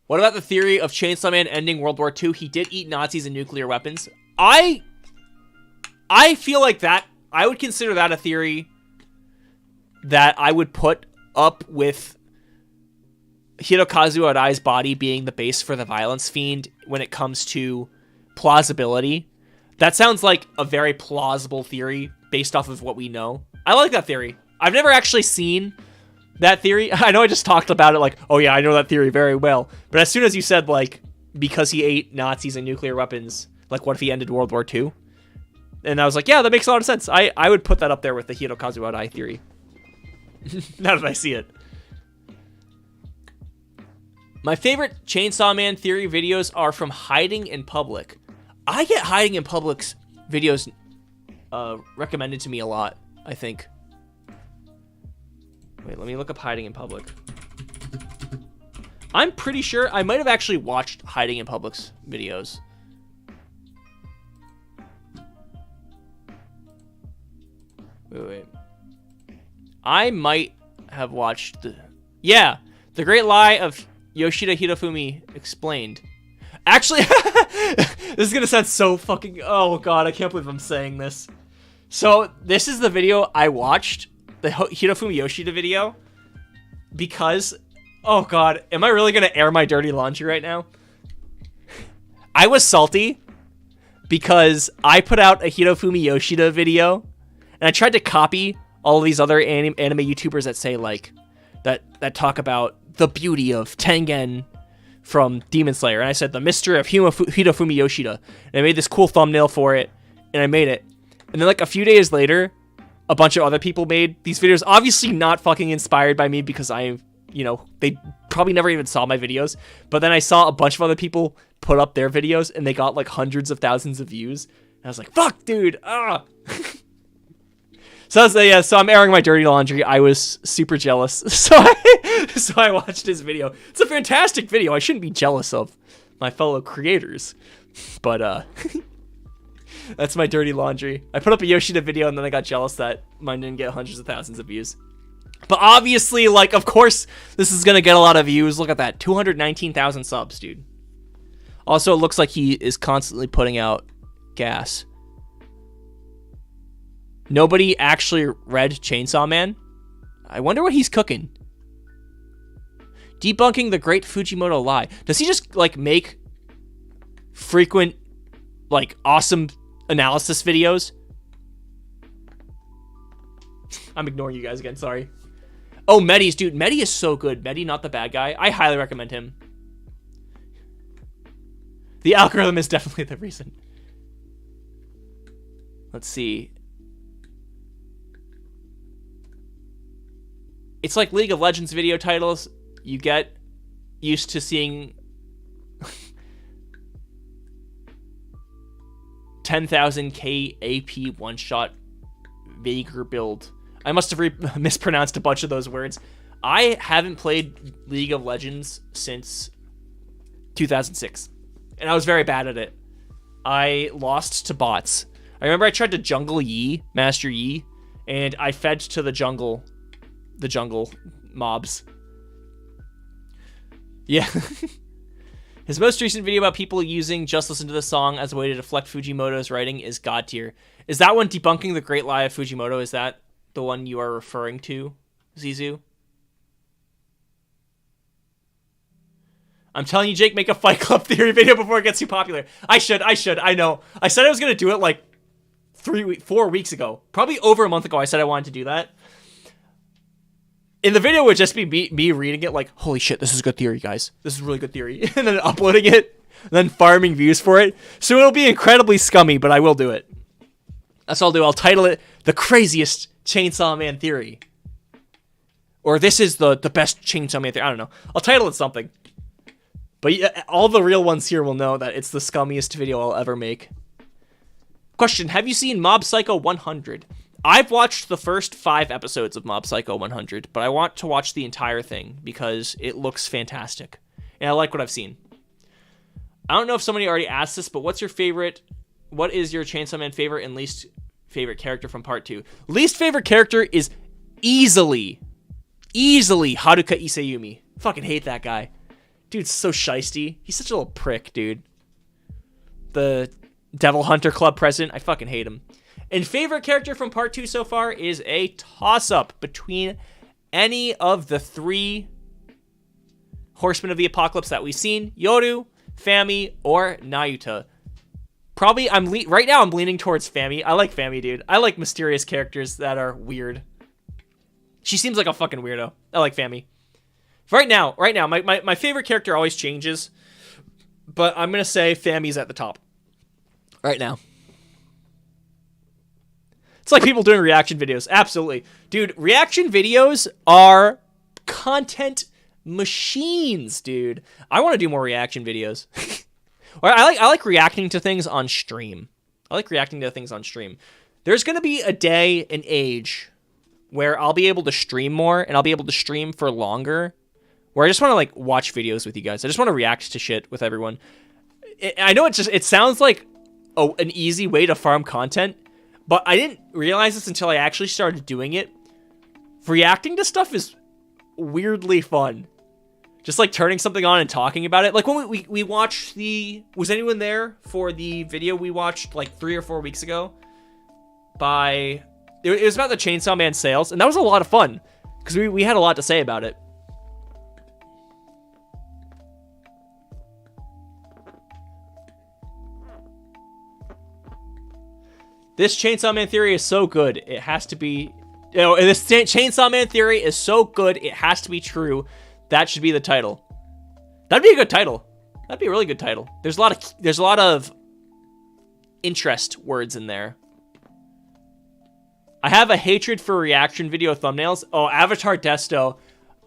What about the theory of Chainsaw Man ending World War II? He did eat Nazis and nuclear weapons. I feel like that, I would consider that a theory that I would put up with Hirokazu Arai's body being the base for the violence fiend when it comes to plausibility. That sounds like a very plausible theory based off of what we know. I like that theory. I've never actually seen that theory. I know I just talked about it like, oh yeah, I know that theory very well. But as soon as you said, like, because he ate Nazis and nuclear weapons, like, what if he ended World War II? And I was like, yeah, that makes a lot of sense. I would put that up there with the Hirokazu Arai theory. Now that I see it. My favorite Chainsaw Man theory videos are from Hiding in Public. I get Hiding in Public's videos recommended to me a lot, I think. Wait, let me look up Hiding in Public. I'm pretty sure I might have actually watched Hiding in Public's videos. Wait. I might have watched the... Yeah, The Great Lie of Yoshida Hirofumi Explained. Actually, this is going to sound so fucking... Oh, God, I can't believe I'm saying this. So, this is the video I watched, the Hirofumi Yoshida video, because... Oh, God, am I really going to air my dirty laundry right now? I was salty because I put out a Hirofumi Yoshida video, and I tried to copy all these other anime YouTubers that say, like, that talk about the beauty of Tengen from Demon Slayer. And I said, the mystery of Hirofumi Yoshida. And I made this cool thumbnail for it, and I made it. And then like a few days later, a bunch of other people made these videos, obviously not fucking inspired by me because they probably never even saw my videos. But then I saw a bunch of other people put up their videos and they got like hundreds of thousands of views. And I was like, fuck, dude. So I'm airing my dirty laundry. I was super jealous. So I watched his video. It's a fantastic video. I shouldn't be jealous of my fellow creators. But that's my dirty laundry. I put up a Yoshida video and then I got jealous that mine didn't get hundreds of thousands of views. But obviously, like, of course, this is going to get a lot of views. Look at that. 219,000 subs, dude. Also, it looks like he is constantly putting out gas. Nobody actually read Chainsaw Man? I wonder what he's cooking. Debunking the Great Fujimoto Lie. Does he just, like, make frequent, like, awesome analysis videos? I'm ignoring you guys again, sorry. Oh, Medi's, dude. Medi is so good. Medi, not the bad guy. I highly recommend him. The algorithm is definitely the reason. Let's see. It's like League of Legends video titles. You get used to seeing 10,000 KAP one-shot Vager build. I must have mispronounced a bunch of those words. I haven't played League of Legends since 2006. And I was very bad at it. I lost to bots. I remember I tried to jungle Yi, Master Yi, and I fed to the jungle mobs. Yeah. His most recent video about people using Just Listen to the Song as a way to deflect Fujimoto's writing is God tier. Is that one debunking the great lie of Fujimoto? Is that the one you are referring to, Zizu? I'm telling you, Jake, make a Fight Club theory video before it gets too popular. I should, I know. I said I was going to do it like 4 weeks ago. Probably over a month ago I said I wanted to do that. In the video, it would just be me reading it like, holy shit, this is a good theory, guys. This is a really good theory. And then uploading it, and then farming views for it. So it'll be incredibly scummy, but I will do it. That's what I'll do. I'll title it The Craziest Chainsaw Man Theory. Or this is the best Chainsaw Man theory. I don't know. I'll title it something. But yeah, all the real ones here will know that it's the scummiest video I'll ever make. Question, have you seen Mob Psycho 100? I've watched the first 5 episodes of Mob Psycho 100, but I want to watch the entire thing because it looks fantastic. And I like what I've seen. I don't know if somebody already asked this, but what is your Chainsaw Man favorite and least favorite character from part 2? Least favorite character is easily Haruka Isayumi. Fucking hate that guy. Dude's so shisty. He's such a little prick, dude. The Devil Hunter Club president. I fucking hate him. And favorite character from part 2 so far is a toss-up between any of the 3 Horsemen of the Apocalypse that we've seen. Yoru, Fami, or Nayuta. Probably, right now I'm leaning towards Fami. I like Fami, dude. I like mysterious characters that are weird. She seems like a fucking weirdo. I like Fami. Right now, my favorite character always changes. But I'm going to say Fami's at the top. Right now. It's like people doing reaction videos. Absolutely. Dude, reaction videos are content machines, dude. I want to do more reaction videos. I like reacting to things on stream. There's going to be a day and age where I'll be able to stream more and I'll be able to stream for longer, where I just want to like watch videos with you guys. I just want to react to shit with everyone. I know it sounds like an easy way to farm content, but I didn't realize this until I actually started doing it. Reacting to stuff is weirdly fun. Just like turning something on and talking about it. Like when we watched was anyone there for the video we watched like 3 or 4 weeks ago? It was about the Chainsaw Man sales, and that was a lot of fun because we had a lot to say about it. This Chainsaw Man theory is so good, it has to be... this Chainsaw Man theory is so good, it has to be true. That should be the title. That'd be a good title. That'd be a really good title. There's a lot of interest words in there. I have a hatred for reaction video thumbnails. Oh, Avatar Desto.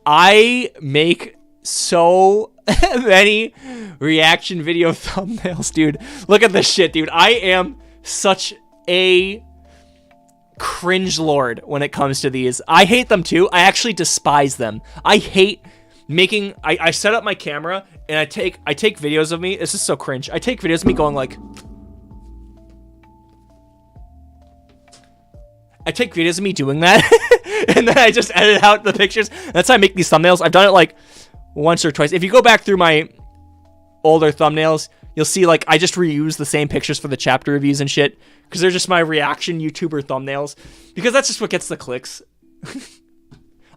I make so many reaction video thumbnails, dude. Look at this shit, dude. I am such a cringe lord when it comes to these. I hate them too. I actually despise them. I hate making... I set up my camera and I take videos of me. This is so cringe. I take videos of me going like... I take videos of me doing that and then I just edit out the pictures. That's how I make these thumbnails. I've done it like once or twice. If you go back through my older thumbnails, you'll see like I just reuse the same pictures for the chapter reviews and shit because they're just my reaction YouTuber thumbnails because that's just what gets the clicks.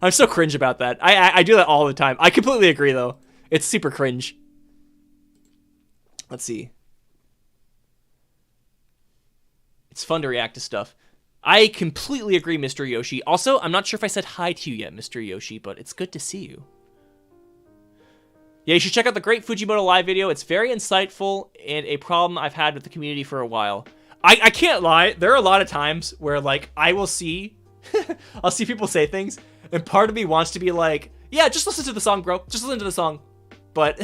I'm so cringe about that. I do that all the time. I completely agree though. It's super cringe. Let's see. It's fun to react to stuff. I completely agree, Mr. Yoshi. Also, I'm not sure if I said hi to you yet, Mr. Yoshi, but it's good to see you. Yeah, you should check out the Great Fujimoto Live video. It's very insightful and a problem I've had with the community for a while. I can't lie. There are a lot of times where, like, I will see... I'll see people say things, and part of me wants to be like, yeah, just listen to the song, bro. Just listen to the song. But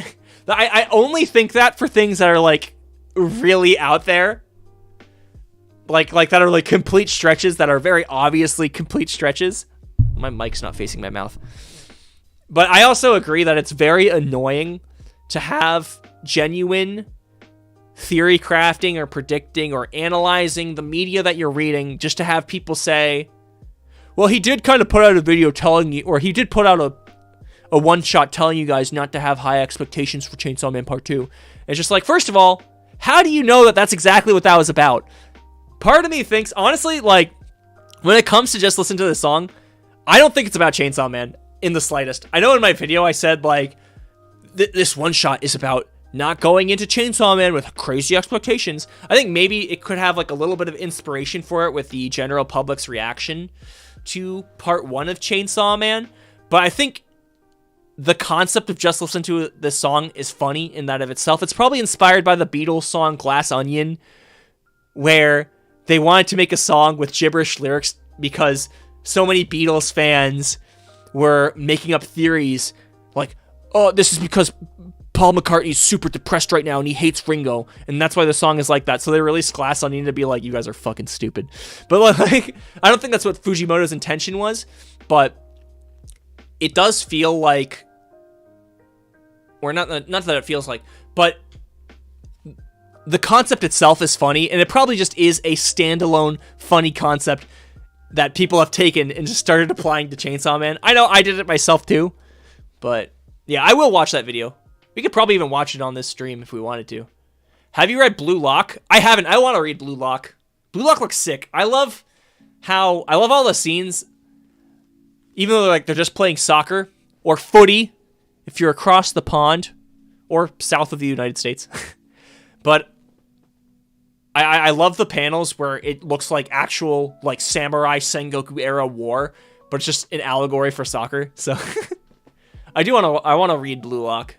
I only think that for things that are, like, really out there. Like that are like complete stretches that are very obviously complete stretches. My mic's not facing my mouth. But I also agree that it's very annoying to have genuine theory crafting or predicting or analyzing the media that you're reading just to have people say, well, he did kind of put out a video telling you, or he did put out a one-shot telling you guys not to have high expectations for Chainsaw Man Part 2. It's just like, first of all, how do you know that that's exactly what that was about? Part of me thinks, honestly, like, when it comes to just listen to the song, I don't think it's about Chainsaw Man in the slightest. I know in my video I said, like, this one shot is about not going into Chainsaw Man with crazy expectations. I think maybe it could have, like, a little bit of inspiration for it with the general public's reaction to Part 1 of Chainsaw Man. But I think the concept of just listen to this song is funny in that of itself. It's probably inspired by the Beatles song Glass Onion, where they wanted to make a song with gibberish lyrics because so many Beatles fans were making up theories like, oh, this is because Paul McCartney's super depressed right now and he hates Ringo, and that's why the song is like that. So they released Glass Onion to be like, you guys are fucking stupid. But like, I don't think that's what Fujimoto's intention was, but it does feel like, or not that it feels like, but the concept itself is funny, and it probably just is a standalone funny concept that people have taken and just started applying to Chainsaw Man. I know I did it myself too, but yeah, I will watch that video. We could probably even watch it on this stream if we wanted to. Have you read Blue Lock? I haven't. I want to read Blue Lock. Blue Lock looks sick. I love all the scenes, even though they're just playing soccer or footy if you're across the pond or south of the United States. But I love the panels where it looks like actual, like, samurai Sengoku era war, but it's just an allegory for soccer. So I want to read Blue Lock.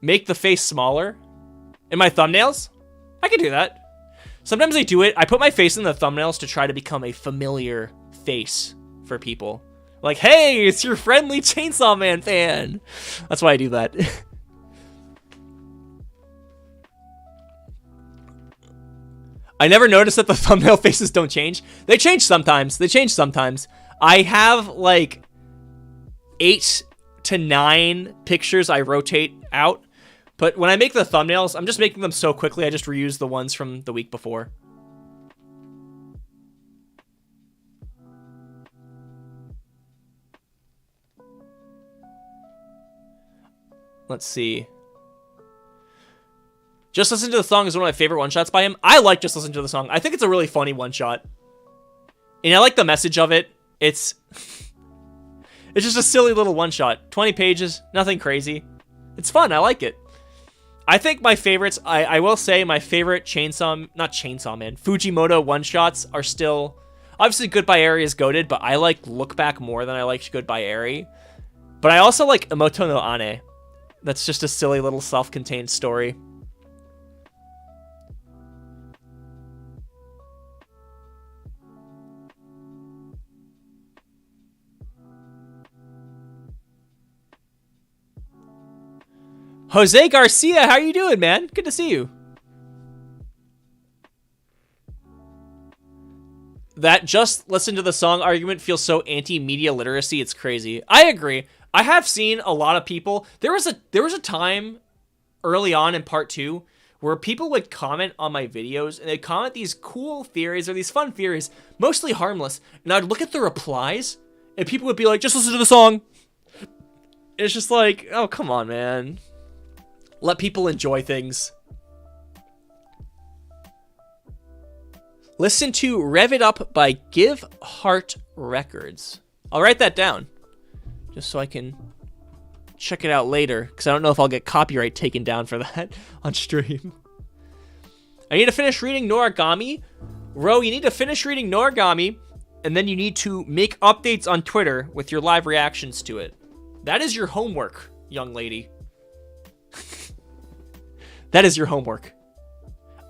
Make the face smaller in my thumbnails? I can do that. Sometimes I do it. I put my face in the thumbnails to try to become a familiar face for people. Like, hey, it's your friendly Chainsaw Man fan. That's why I do that. I never noticed that the thumbnail faces don't change. They change sometimes. I have like 8 to 9 pictures I rotate out. But when I make the thumbnails, I'm just making them so quickly, I just reuse the ones from the week before. Let's see. Just Listen to the Song is one of my favorite one-shots by him. I like Just Listen to the Song. I think it's a really funny one-shot. And I like the message of it. It's just a silly little one-shot. 20 pages, nothing crazy. It's fun, I like it. I think my favorites, I will say my favorite Fujimoto one-shots are still, obviously Goodbye Eri is goated, but I like Look Back more than I liked Goodbye Eri. But I also like Emoto no Ane. That's just a silly little self-contained story. Jose Garcia, how are you doing, man? Good to see you. That just listen to the song argument feels so anti-media literacy. It's crazy. I agree. I have seen a lot of people. There was a time early on in part 2 where people would comment on my videos and they'd comment these cool theories or these fun theories, mostly harmless. And I'd look at the replies and people would be like, just listen to the song. It's just like, oh, come on, man. Let people enjoy things. Listen to Rev It Up by Give Heart Records. I'll write that down just so I can check it out later, because I don't know if I'll get copyright taken down for that on stream. I need to finish reading Noragami. Ro, you need to finish reading Noragami, and then you need to make updates on Twitter with your live reactions to it. That is your homework, young lady. That is your homework.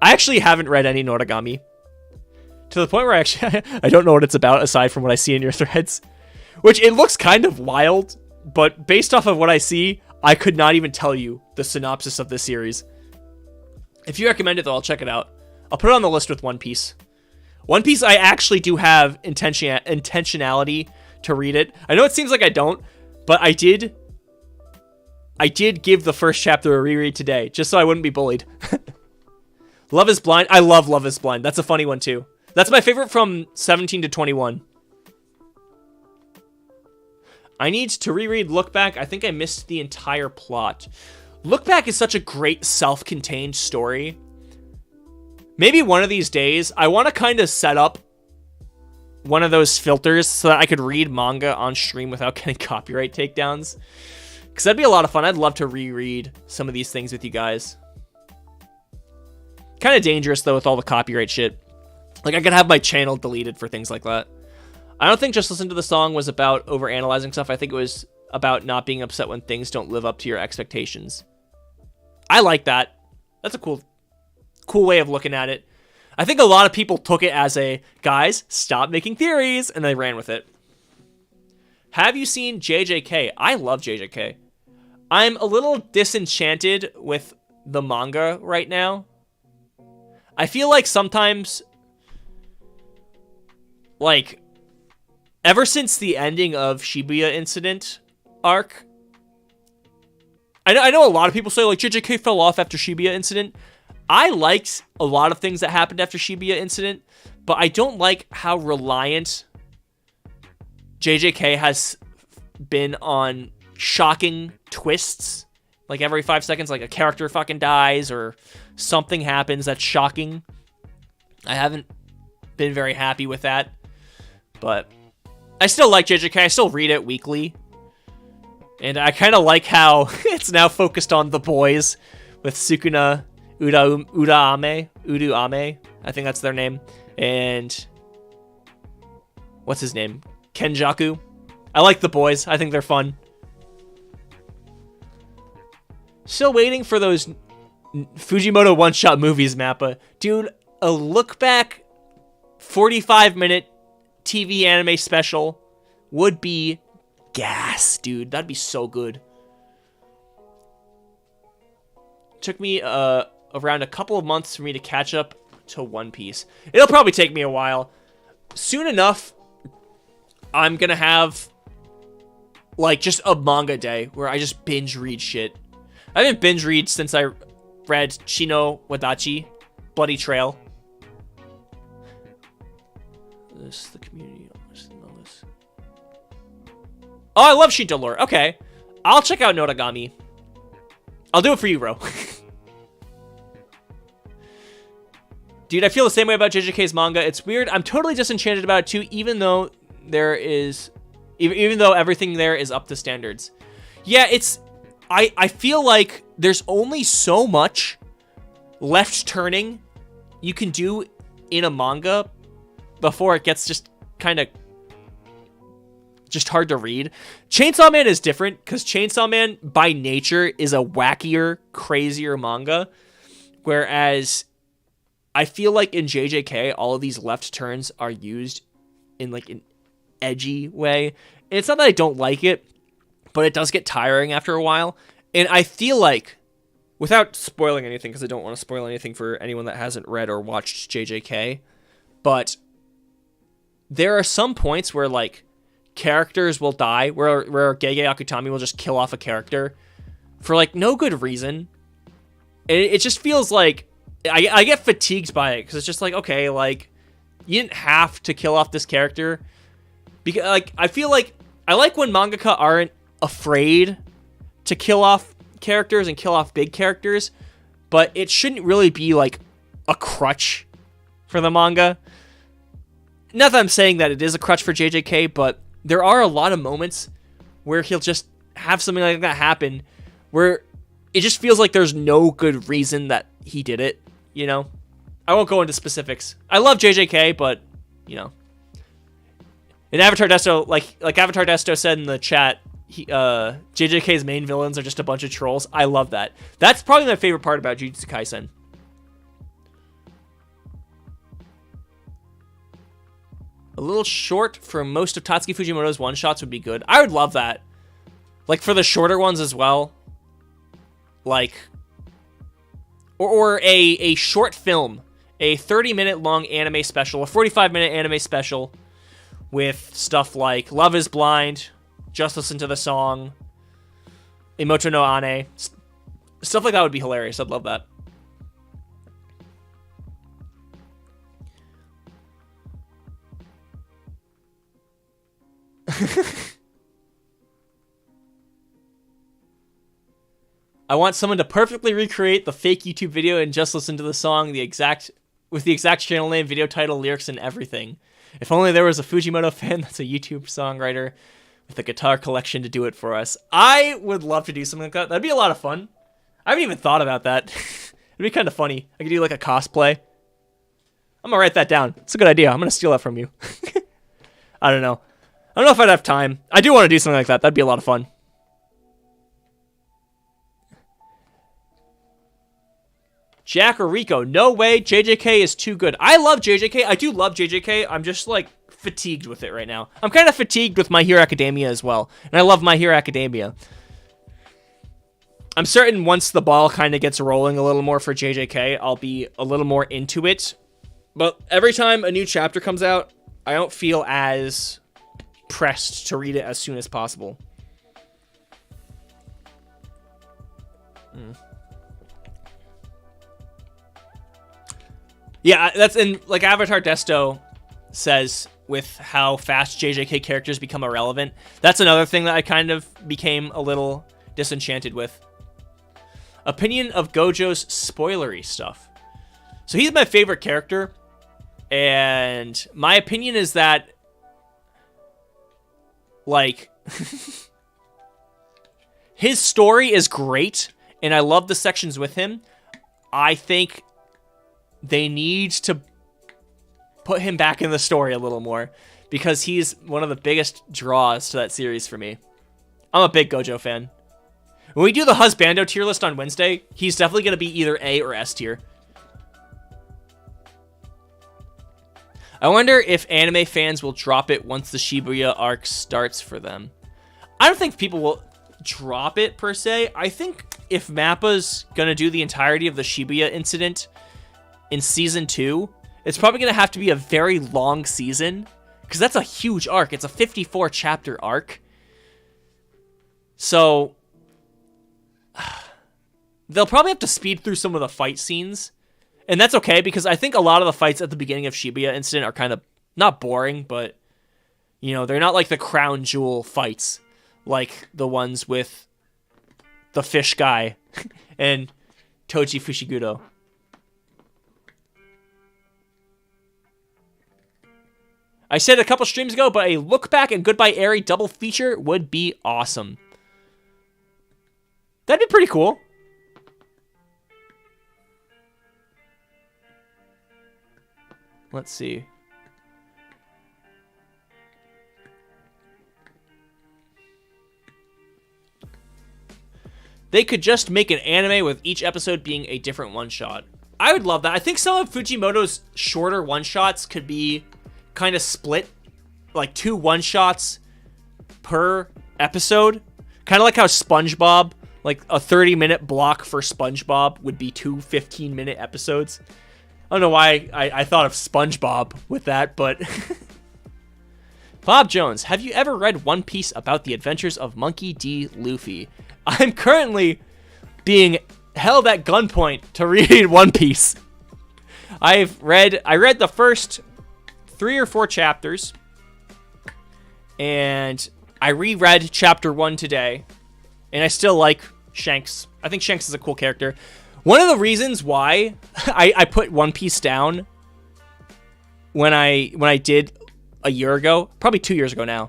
I actually haven't read any Noragami. To the point where I don't know what it's about aside from what I see in your threads. Which, it looks kind of wild, but based off of what I see, I could not even tell you the synopsis of this series. If you recommend it, though, I'll check it out. I'll put it on the list with One Piece. One Piece, I actually do have intentionality to read it. I know it seems like I don't, but I did give the first chapter a reread today, just so I wouldn't be bullied. Love is Blind. I love Love is Blind. That's a funny one, too. That's my favorite from 17 to 21. I need to reread Look Back. I think I missed the entire plot. Look Back is such a great self-contained story. Maybe one of these days, I want to kind of set up one of those filters so that I could read manga on stream without getting copyright takedowns. Because that'd be a lot of fun. I'd love to reread some of these things with you guys. Kind of dangerous, though, with all the copyright shit. Like, I could have my channel deleted for things like that. I don't think Just Listen to the Song was about overanalyzing stuff. I think it was about not being upset when things don't live up to your expectations. I like that. That's a cool way of looking at it. I think a lot of people took it as a, guys, stop making theories, and they ran with it. Have you seen JJK? I love JJK. I'm a little disenchanted with the manga right now. I feel like sometimes, like, ever since the ending of Shibuya Incident arc, I know a lot of people say, like, JJK fell off after Shibuya Incident. I liked a lot of things that happened after Shibuya Incident, but I don't like how reliant JJK has been on shocking twists. Like, every 5 seconds, like, a character fucking dies or something happens that's shocking. I haven't been very happy with that. But I still like JJK. I still read it weekly. And I kind of like how it's now focused on the boys with Sukuna Udaame. I think that's their name. And what's his name? Kenjaku. I like the boys. I think they're fun. Still waiting for those Fujimoto one-shot movies, Mappa. Dude, a look back 45-minute TV anime special would be gas, dude. That'd be so good. Took me around a couple of months for me to catch up to One Piece. It'll probably take me a while. Soon enough, I'm gonna have, like, just a manga day where I just binge read shit. I haven't binge read since I read Shino Wadachi, Bloody Trail. This the community. Oh, I love Shinto lore. Okay, I'll check out Noragami. I'll do it for you, bro. Dude, I feel the same way about JJK's manga. It's weird. I'm totally disenchanted about it too, even though even though everything there is up to standards. Yeah, I feel like there's only so much left turning you can do in a manga before it gets just kind of just hard to read. Chainsaw Man is different because Chainsaw Man by nature is a wackier, crazier manga, whereas I feel like in JJK all of these left turns are used in like an edgy way. And it's not that I don't like it, but it does get tiring after a while. And I feel like without spoiling anything, because I don't want to spoil anything for anyone that hasn't read or watched JJK, but there are some points where, like, characters will die, where Gege Akutami will just kill off a character for, like, no good reason. It just feels like I get fatigued by it, because it's just like, okay, like, you didn't have to kill off this character. Because, like, I feel like I like when mangaka aren't afraid to kill off characters and kill off big characters, but it shouldn't really be, like, a crutch for the manga. Not that I'm saying that it is a crutch for JJK, but there are a lot of moments where he'll just have something like that happen where it just feels like there's no good reason that he did it, you know? I won't go into specifics. I love JJK, but, you know. In Avatar Desto, like Avatar Desto said in the chat, JJK's main villains are just a bunch of trolls. I love that. That's probably my favorite part about Jujutsu Kaisen. A little short for most of Tatsuki Fujimoto's one-shots would be good. I would love that. Like, for the shorter ones as well. Like, or a short film. A 30-minute long anime special. A 45-minute anime special. With stuff like Love is Blind. Just Listen to the Song. Emoto no Ane. Stuff like that would be hilarious. I'd love that. I want someone to perfectly recreate the fake YouTube video and just listen to the song with the exact channel name, video title, lyrics, and everything. If only there was a Fujimoto fan that's a YouTube songwriter with a guitar collection to do it for us. I would love to do something like that. That'd be a lot of fun. I haven't even thought about that. It'd be kind of funny. I could do like a cosplay. I'm gonna write that down. It's a good idea. I'm gonna steal that from you. I don't know. I don't know if I'd have time. I do want to do something like that. That'd be a lot of fun. Jack or Rico, no way. JJK is too good. I love JJK. I do love JJK. I'm just, like, fatigued with it right now. I'm kind of fatigued with My Hero Academia as well. And I love My Hero Academia. I'm certain once the ball kind of gets rolling a little more for JJK, I'll be a little more into it. But every time a new chapter comes out, I don't feel as pressed to read it as soon as possible. Yeah, that's in, like, Avatar Desto says with how fast JJK characters become irrelevant. That's another thing that I kind of became a little disenchanted with. Opinion of Gojo's spoilery stuff. So he's my favorite character, and my opinion is that, like, his story is great, and I love the sections with him. I think they need to put him back in the story a little more, because he's one of the biggest draws to that series for me. I'm a big Gojo fan. When we do the Husbando tier list on Wednesday, he's definitely going to be either A or S tier. I wonder if anime fans will drop it once the Shibuya arc starts for them. I don't think people will drop it, per se. I think if Mappa's going to do the entirety of the Shibuya incident in Season 2, it's probably going to have to be a very long season, because that's a huge arc. It's a 54-chapter arc. So they'll probably have to speed through some of the fight scenes. And that's okay, because I think a lot of the fights at the beginning of Shibuya Incident are kind of, not boring, but, you know, they're not like the crown jewel fights, like the ones with the fish guy and Toji Fushiguro. I said a couple streams ago, but a Look Back and Goodbye Eri double feature would be awesome. That'd be pretty cool. Let's see. They could just make an anime with each episode being a different one-shot. I would love that. I think some of Fujimoto's shorter one-shots could be kind of split, like 2 one-shots per episode. Kind of like how SpongeBob Like a 30-minute block for SpongeBob would be 2 15-minute episodes. I don't know why I thought of SpongeBob with that, but... Bob Jones, have you ever read One Piece about the adventures of Monkey D. Luffy? I'm currently being held at gunpoint to read One Piece. I read the first 3 or 4 chapters, and I reread chapter 1 today, and I still like Shanks. I think Shanks is a cool character. One of the reasons why I put One Piece down when I did a year ago, probably 2 years ago now,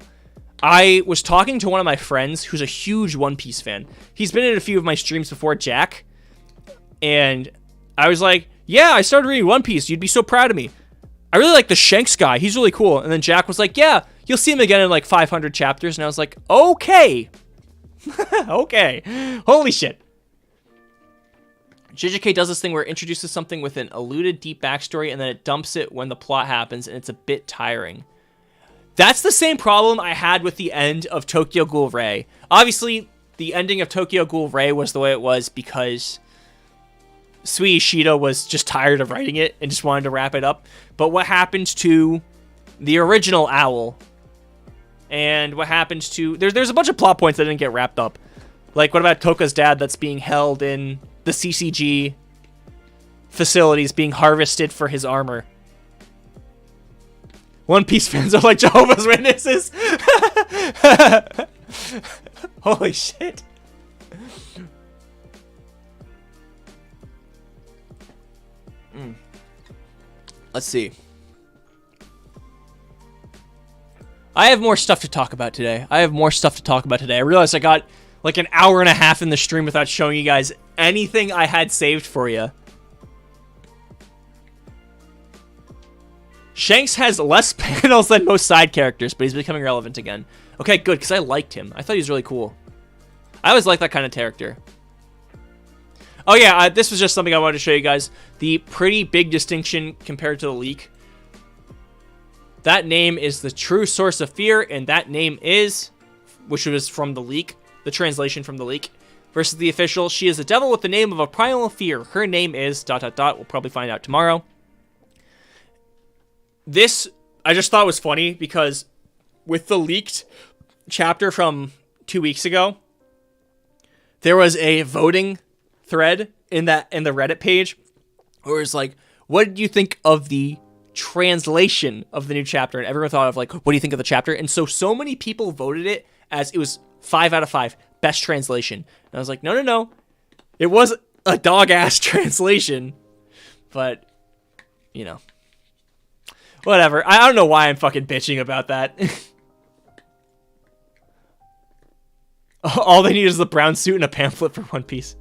I was talking to one of my friends who's a huge One Piece fan. He's been in a few of my streams before, Jack, and I was like, yeah, I started reading One Piece. You'd be so proud of me. I really like the Shanks guy. He's really cool. And then Jack was like, yeah, you'll see him again in like 500 chapters. And I was like, okay. Okay. Holy shit. JJK does this thing where it introduces something with an alluded deep backstory and then it dumps it when the plot happens, and it's a bit tiring. That's the same problem I had with the end of Tokyo Ghoul Ray. Obviously, the ending of Tokyo Ghoul Ray was the way it was because Sui Ishida was just tired of writing it and just wanted to wrap it up. But what happened to the original Owl? And what happened to... There's a bunch of plot points that didn't get wrapped up. Like, what about Toka's dad that's being held in the CCG facilities being harvested for his armor? One Piece fans are like Jehovah's Witnesses. Holy shit. Let's see. I have more stuff to talk about today. I realized I got like an hour and a half in the stream without showing you guys anything I had saved for you. Shanks has less panels than most side characters, but he's becoming relevant again. Okay, good, because I liked him. I thought he was really cool. I always liked that kind of character. Oh yeah, this was just something I wanted to show you guys. The pretty big distinction compared to the leak. That name is the true source of fear, and that name is, which was from the leak, the translation from the leak, versus the official. She is the devil with the name of a primal fear. Her name is ... We'll probably find out tomorrow. This, I just thought was funny because with the leaked chapter from 2 weeks ago, there was a voting thread in the Reddit page where it's like, what did you think of the translation of the new chapter? And everyone thought of like, what do you think of the chapter? And so many people voted it as it was 5 out of 5, best translation. And I was like, no. It was a dog-ass translation, but, you know. Whatever. I don't know why I'm fucking bitching about that. All they need is the brown suit and a pamphlet for One Piece.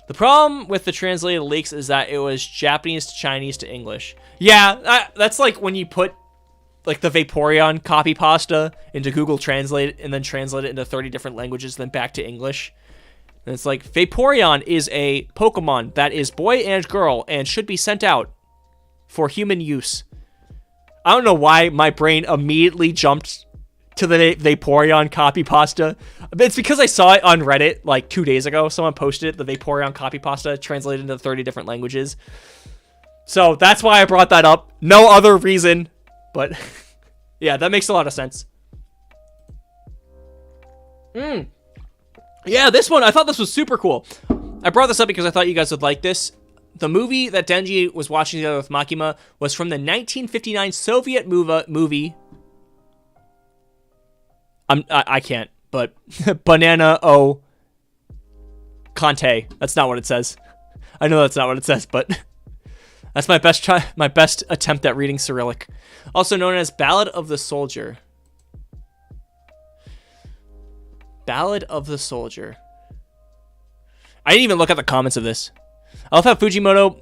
The problem with the translated leaks is that it was Japanese to Chinese to English. Yeah, that's like when you put like the Vaporeon copy pasta into Google Translate and then translate it into 30 different languages, then back to English. And it's like, Vaporeon is a Pokemon that is boy and girl and should be sent out for human use. I don't know why my brain immediately jumped to the Vaporeon copy pasta. It's because I saw it on Reddit like 2 days ago. Someone posted it, the Vaporeon copy pasta translated into 30 different languages. So that's why I brought that up. No other reason, but yeah, that makes a lot of sense. Yeah, this one, I thought this was super cool. I brought this up because I thought you guys would like this. The movie that Denji was watching together with Makima was from the 1959 Soviet movie. I can't, but Banana O Conte. That's not what it says. I know that's not what it says, but that's my best attempt at reading Cyrillic. Also known as Ballad of the Soldier. Ballad of the Soldier. I didn't even look at the comments of this. I love how Fujimoto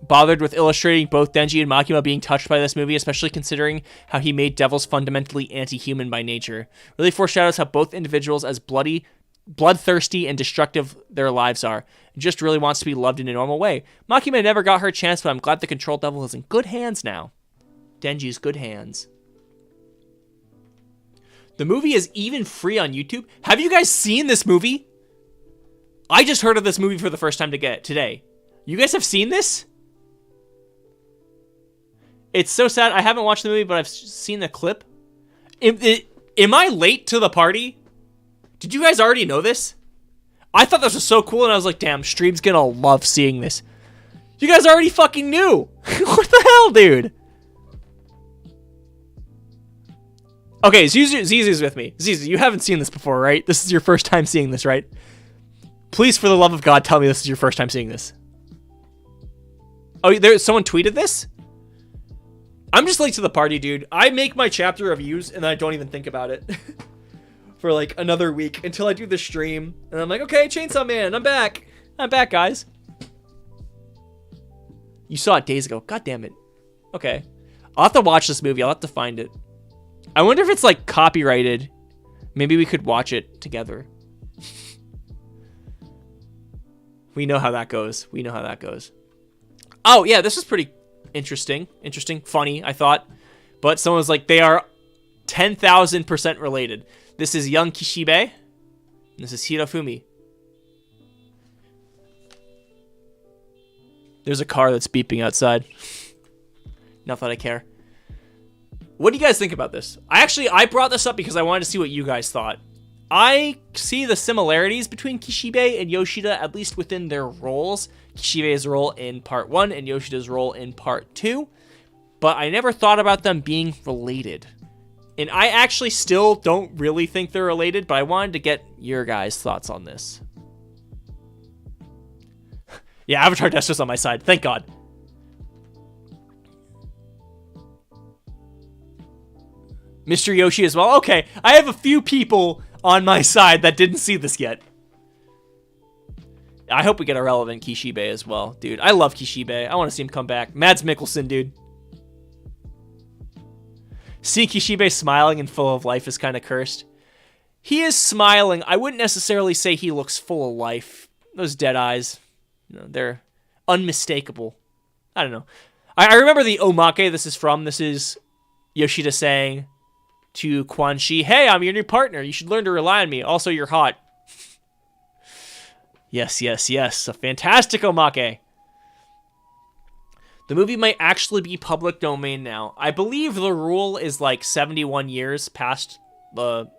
bothered with illustrating both Denji and Makima being touched by this movie, especially considering how he made devils fundamentally anti-human by nature. Really foreshadows how both individuals as bloodthirsty and destructive their lives are. And just really wants to be loved in a normal way. Makima never got her chance, but I'm glad the control devil is in good hands now. Denji's good hands. The movie is even free on YouTube. Have you guys seen this movie? I just heard of this movie for the first time today. You guys have seen this? It's so sad. I haven't watched the movie, but I've seen the clip. Am I late to the party? Did you guys already know this? I thought this was so cool, and I was like, damn, stream's gonna love seeing this. You guys already fucking knew. What the hell, dude? Okay, Zizu's with me. Zizu, you haven't seen this before, right? This is your first time seeing this, right? Please, for the love of God, tell me this is your first time seeing this. Oh, someone tweeted this? I'm just late to the party, dude. I make my chapter reviews, and I don't even think about it. For like another week until I do the stream. And I'm like, okay, Chainsaw Man, I'm back. I'm back, guys. You saw it days ago. God damn it. Okay. I'll have to watch this movie. I'll have to find it. I wonder if it's like copyrighted. Maybe we could watch it together. We know how that goes. We know how that goes. Oh, yeah, this is pretty interesting. Interesting. Funny, I thought. But someone was like, they are 10,000% related. This is young Kishibe. And this is Hirofumi. There's a car that's beeping outside. Not that I care. What do you guys think about this? I brought this up because I wanted to see what you guys thought. I see the similarities between Kishibe and Yoshida, at least within their roles. Kishibe's role in part 1 and Yoshida's role in part 2. But I never thought about them being related. And I actually still don't really think they're related, but I wanted to get your guys' thoughts on this. Yeah, Avatar Dester's on my side. Thank God. Mr. Yoshi as well. Okay, I have a few people on my side that didn't see this yet. I hope we get a relevant Kishibe as well. Dude, I love Kishibe. I want to see him come back. Mads Mikkelsen, dude. Seeing Kishibe smiling and full of life is kind of cursed. He is smiling. I wouldn't necessarily say he looks full of life. Those dead eyes, you know, they're unmistakable. I don't know. I remember the omake this is from. This is Yoshida saying to Quan Chi, hey, I'm your new partner. You should learn to rely on me. Also, you're hot. Yes, yes, yes. A fantastic omake. The movie might actually be public domain now. I believe the rule is like 71 years past the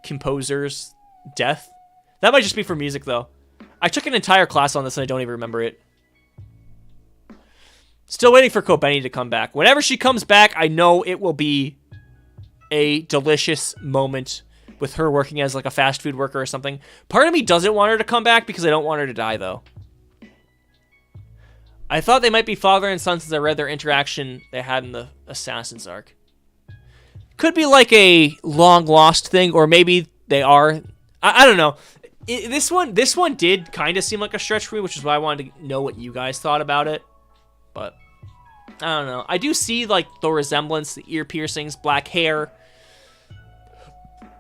composer's death. That might just be for music, though. I took an entire class on this and I don't even remember it. Still waiting for Kobeni to come back. Whenever she comes back, I know it will be a delicious moment with her working as like a fast food worker or something. Part of me doesn't want her to come back because I don't want her to die, though. I thought they might be father and son since I read their interaction they had in the Assassin's arc. Could be like a long lost thing, or maybe they are. I don't know. This one did kind of seem like a stretch for me, which is why I wanted to know what you guys thought about it. But I don't know. I do see like the resemblance, the ear piercings, black hair.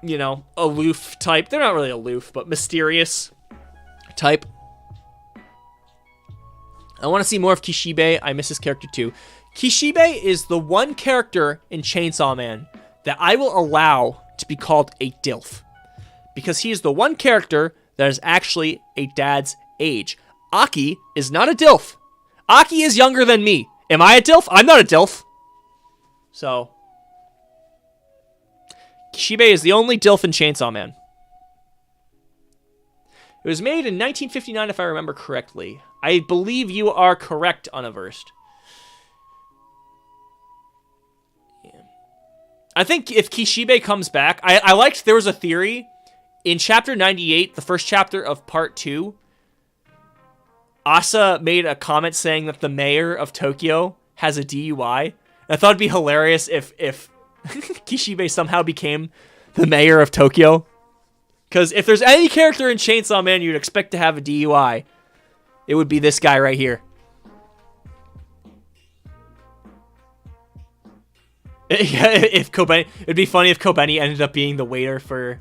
You know, aloof type. They're not really aloof, but mysterious type. I want to see more of Kishibe. I miss his character too. Kishibe is the one character in Chainsaw Man that I will allow to be called a DILF. Because he is the one character that is actually a dad's age. Aki is not a DILF. Aki is younger than me. Am I a DILF? I'm not a DILF. So, Kishibe is the only DILF in Chainsaw Man. It was made in 1959, if I remember correctly. I believe you are correct, Unaversed. Yeah. I think if Kishibe comes back, I liked there was a theory in chapter 98, the first chapter of part 2. Asa made a comment saying that the mayor of Tokyo has a DUI. And I thought it'd be hilarious if Kishibe somehow became the mayor of Tokyo. Because if there's any character in Chainsaw Man you'd expect to have a DUI, it would be this guy right here. If Kobeni, it'd be funny if Kobeni ended up being the waiter for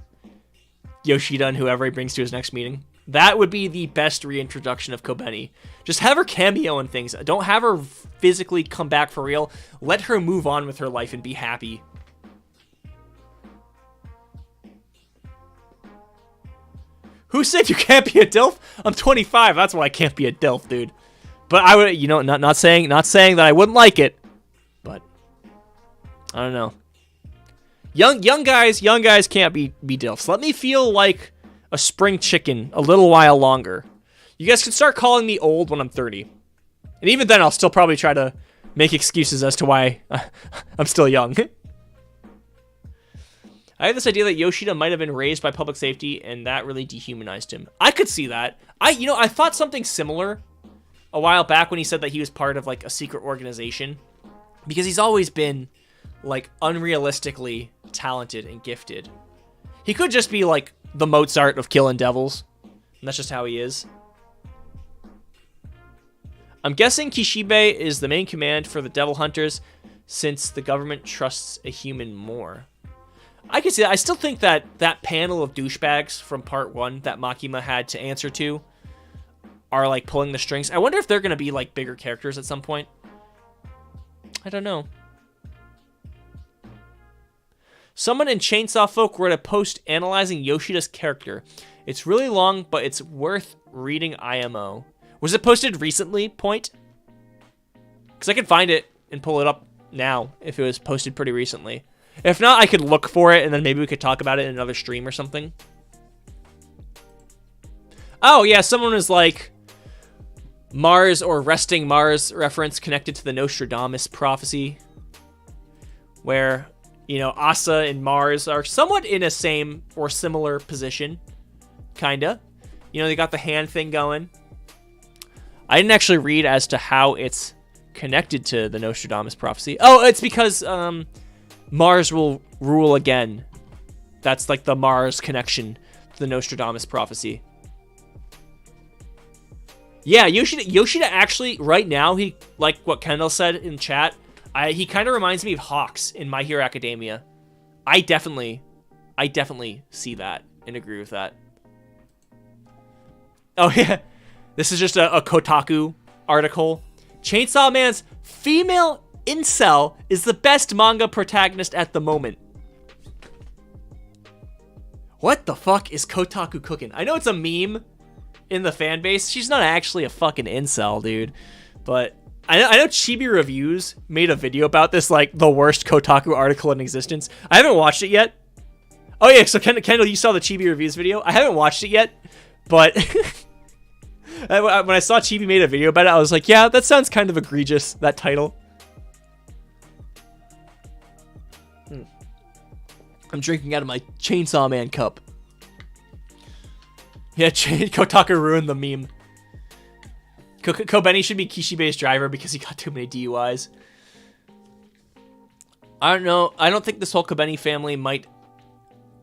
Yoshida and whoever he brings to his next meeting. That would be the best reintroduction of Kobeni. Just have her cameo and things. Don't have her physically come back for real. Let her move on with her life and be happy. Who said you can't be a DILF? I'm 25. That's why I can't be a DILF, dude. But I would, not saying that I wouldn't like it, but I don't know. Young guys can't be DILFs. Let me feel like a spring chicken a little while longer. You guys can start calling me old when I'm 30. And even then, I'll still probably try to make excuses as to why I'm still young. I have this idea that Yoshida might have been raised by public safety, and that really dehumanized him. I could see that. I thought something similar a while back when he said that he was part of, like, a secret organization. Because he's always been, like, unrealistically talented and gifted. He could just be, like, the Mozart of killing devils. And that's just how he is. I'm guessing Kishibe is the main command for the Devil Hunters, since the government trusts a human more. I can see that. I still think that that panel of douchebags from part 1 that Makima had to answer to are, like, pulling the strings. I wonder if they're going to be, like, bigger characters at some point. I don't know. Someone in Chainsaw Folk wrote a post analyzing Yoshida's character. It's really long, but it's worth reading IMO. Was it posted recently, Point? Because I could find it and pull it up now if it was posted pretty recently. If not, I could look for it, and then maybe we could talk about it in another stream or something. Oh, yeah, someone was like, Mars or Resting Mars reference connected to the Nostradamus prophecy, where, Asa and Mars are somewhat in a same or similar position, kinda. They got the hand thing going. I didn't actually read as to how it's connected to the Nostradamus prophecy. Oh, it's because Mars will rule again. That's like the Mars connection to the Nostradamus prophecy. Yeah, Yoshida actually, right now, he, like what Kendall said in chat, he kind of reminds me of Hawks in My Hero Academia. I definitely see that and agree with that. Oh, yeah. This is just a Kotaku article. Chainsaw Man's female incel is the best manga protagonist at the moment. What the fuck is Kotaku cooking? I know it's a meme in the fan base. She's not actually a fucking incel, dude. But I know Chibi Reviews made a video about this, like, the worst Kotaku article in existence. I haven't watched it yet. Oh, yeah, so Kendall, you saw the Chibi Reviews video? I haven't watched it yet, but when I saw Chibi made a video about it, I was like, yeah, that sounds kind of egregious, that title. I'm drinking out of my Chainsaw Man cup. Yeah, Kotaku ruined the meme. Kobeni should be Kishibe's driver because he got too many DUIs. I don't know. I don't think this whole Kobeni family might...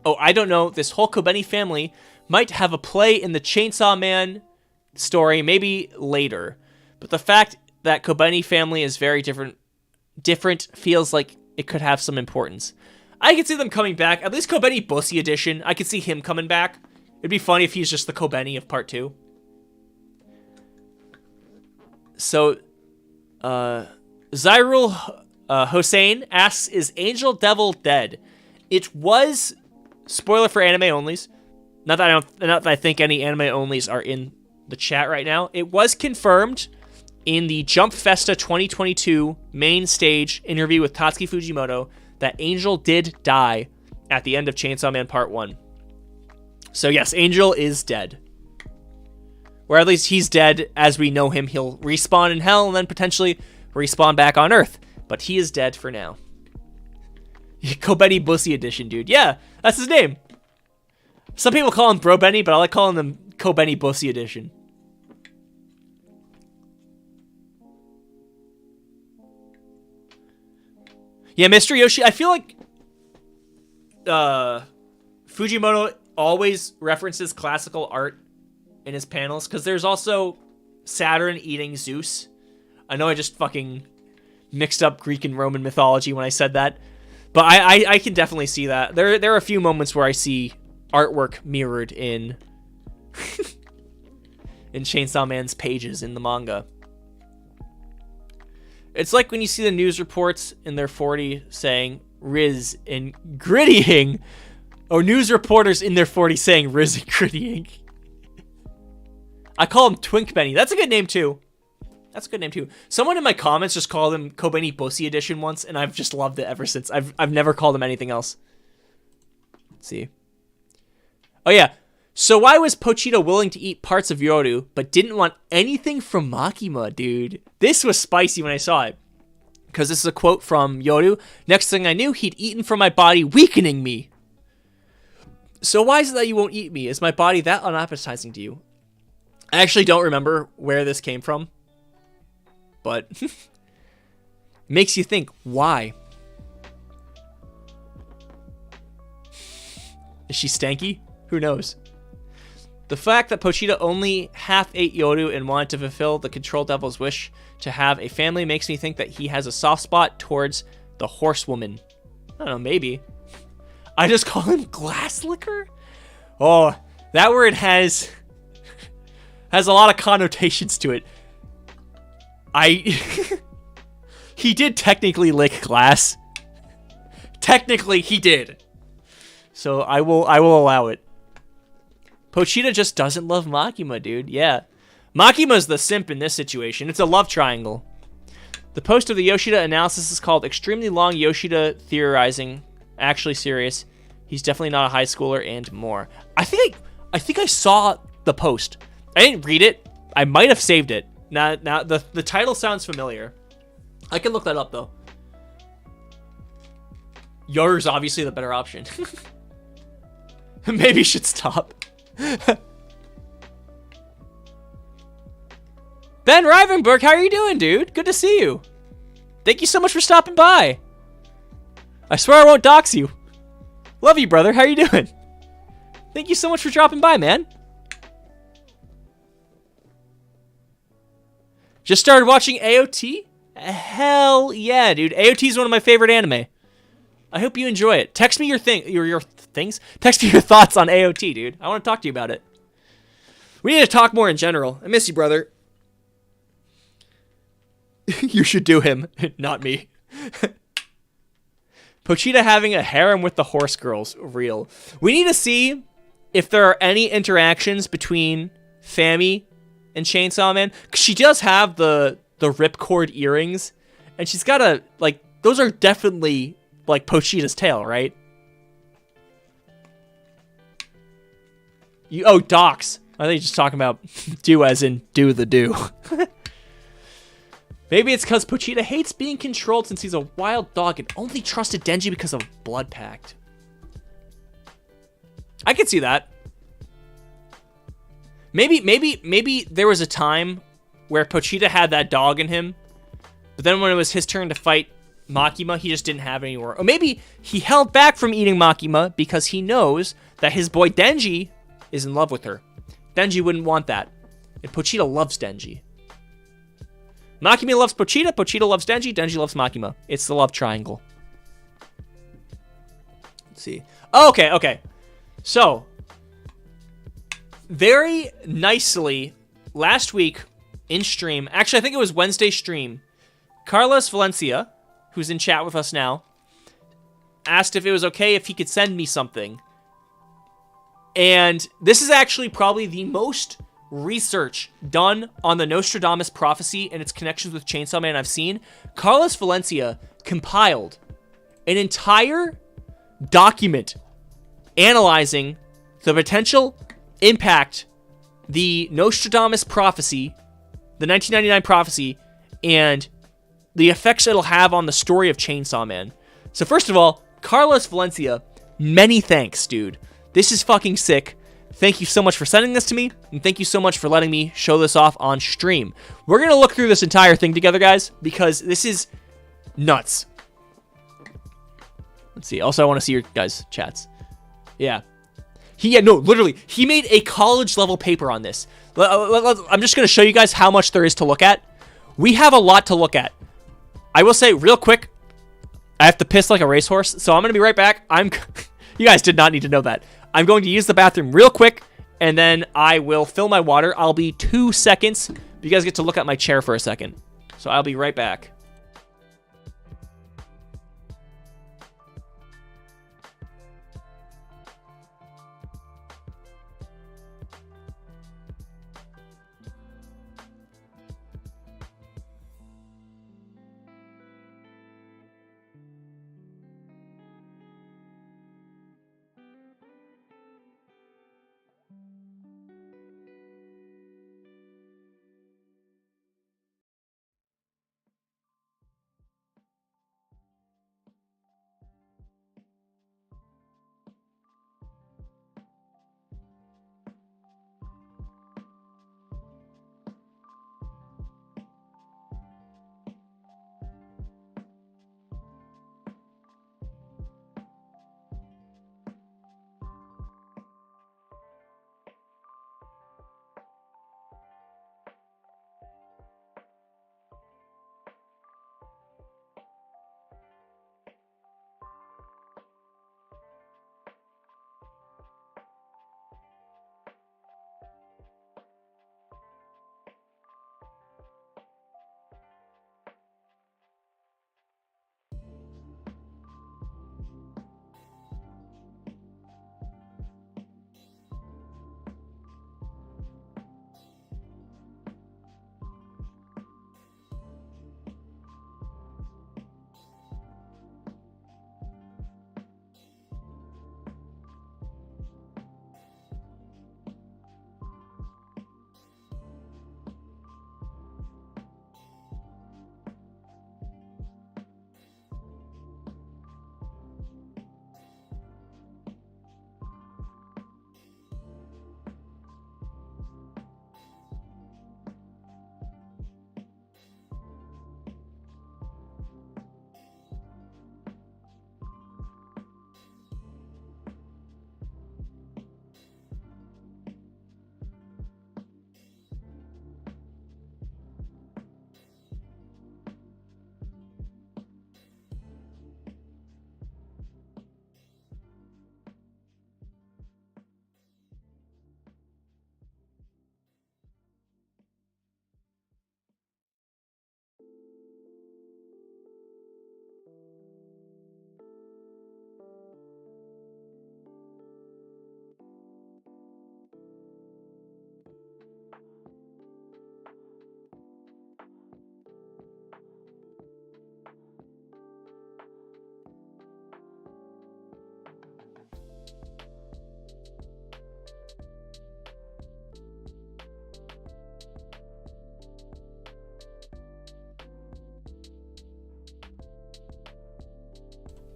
Oh, I don't know. This whole Kobeni family might have a play in the Chainsaw Man story, maybe later. But the fact that Kobeni family is very different feels like it could have some importance. I could see them coming back. At least Kobeni Bussy edition. I could see him coming back. It'd be funny if he's just the Kobeni of part 2. So, Zyrul Hossein asks, is Angel Devil dead? It was, spoiler for anime onlys. Not that I think any anime onlys are in the chat right now. It was confirmed in the Jump Festa 2022 main stage interview with Tatsuki Fujimoto that Angel did die at the end of Chainsaw Man Part 1. So yes, Angel is dead. Or at least he's dead as we know him. He'll respawn in hell and then potentially respawn back on Earth. But he is dead for now. Kobeni Bussy edition, dude. Yeah, that's his name. Some people call him Bro Benny, but I like calling him Kobeni Bussy edition. Yeah, Mr. Yoshi, I feel like Fujimoto always references classical art in his panels, because there's also Saturn eating Zeus. I know I just fucking mixed up Greek and Roman mythology when I said that, but I can definitely see that. There are a few moments where I see artwork mirrored in in Chainsaw Man's pages in the manga. It's like when you see the news reports in their 40 saying Riz and grittying, or news reporters in their 40 saying Riz and grittying. I call him Twink Benny. That's a good name too. That's a good name too. Someone in my comments just called him Kobeni Bossy Edition once, and I've just loved it ever since. I've never called him anything else. Let's see. Oh yeah. So why was Pochita willing to eat parts of Yoru, but didn't want anything from Makima, dude? This was spicy when I saw it. Because this is a quote from Yoru. Next thing I knew, he'd eaten from my body, weakening me. So why is it that you won't eat me? Is my body that unappetizing to you? I actually don't remember where this came from. But makes you think, why? Is she stanky? Who knows? The fact that Pochita only half ate Yoru and wanted to fulfill the Control Devil's wish to have a family makes me think that he has a soft spot towards the horsewoman. I don't know, maybe. I just call him glass liquor? Oh, that word has a lot of connotations to it. He did technically lick glass. Technically, he did. So I will allow it. Pochita just doesn't love Makima, dude. Yeah. Makima's the simp in this situation. It's a love triangle. The post of the Yoshida analysis is called Extremely Long Yoshida Theorizing. Actually serious. He's definitely not a high schooler and more. I think I saw the post. I didn't read it. I might have saved it. Now the title sounds familiar. I can look that up though. Yoru's obviously the better option. Maybe you should stop. Ben Rivenberg, how are you doing, dude? Good to see you. Thank you so much for stopping by. I swear I won't dox you. Love you, brother. How are you doing? Thank you so much for dropping by, man. Just started watching AOT? Hell yeah, dude. AOT is one of my favorite anime. I hope you enjoy it. Text me your things. Text me your thoughts on AOT, dude. I want to talk to you about it. We need to talk more in general. I miss you, brother. You should do him, not me. Pochita having a harem with the horse girls. Real. We need to see if there are any interactions between Fami and Chainsaw Man. 'Cause she does have the ripcord earrings. And she's got a, like, those are definitely, like, Pochita's tail, right? Oh, docs. I think you're just talking about do as in do the do. Maybe it's because Pochita hates being controlled since he's a wild dog and only trusted Denji because of Blood Pact. I could see that. Maybe there was a time where Pochita had that dog in him, but then when it was his turn to fight Makima, he just didn't have it anymore. Or maybe he held back from eating Makima because he knows that his boy Denji is in love with her. Denji wouldn't want that. And Pochita loves Denji. Makima loves Pochita, Pochita loves Denji, Denji loves Makima. It's the love triangle. Let's see. Oh, okay. So, very nicely, last week in stream, actually I think it was Wednesday stream, Carlos Valencia, who's in chat with us now, asked if it was okay if he could send me something. And this is actually probably the most research done on the Nostradamus prophecy and its connections with Chainsaw Man I've seen. Carlos Valencia compiled an entire document analyzing the potential impact the Nostradamus prophecy, the 1999 prophecy, and the effects it'll have on the story of Chainsaw Man. So first of all, Carlos Valencia, many thanks, dude. This is fucking sick. Thank you so much for sending this to me, and thank you so much for letting me show this off on stream. We're going to look through this entire thing together, guys, because this is nuts. Let's see. Also, I want to see your guys' chats. Yeah. Literally, he made a college-level paper on this. I'm just going to show you guys how much there is to look at. We have a lot to look at. I will say, real quick, I have to piss like a racehorse, so I'm going to be right back. You guys did not need to know that. I'm going to use the bathroom real quick, and then I will fill my water. I'll be 2 seconds. You guys get to look at my chair for a second. So I'll be right back.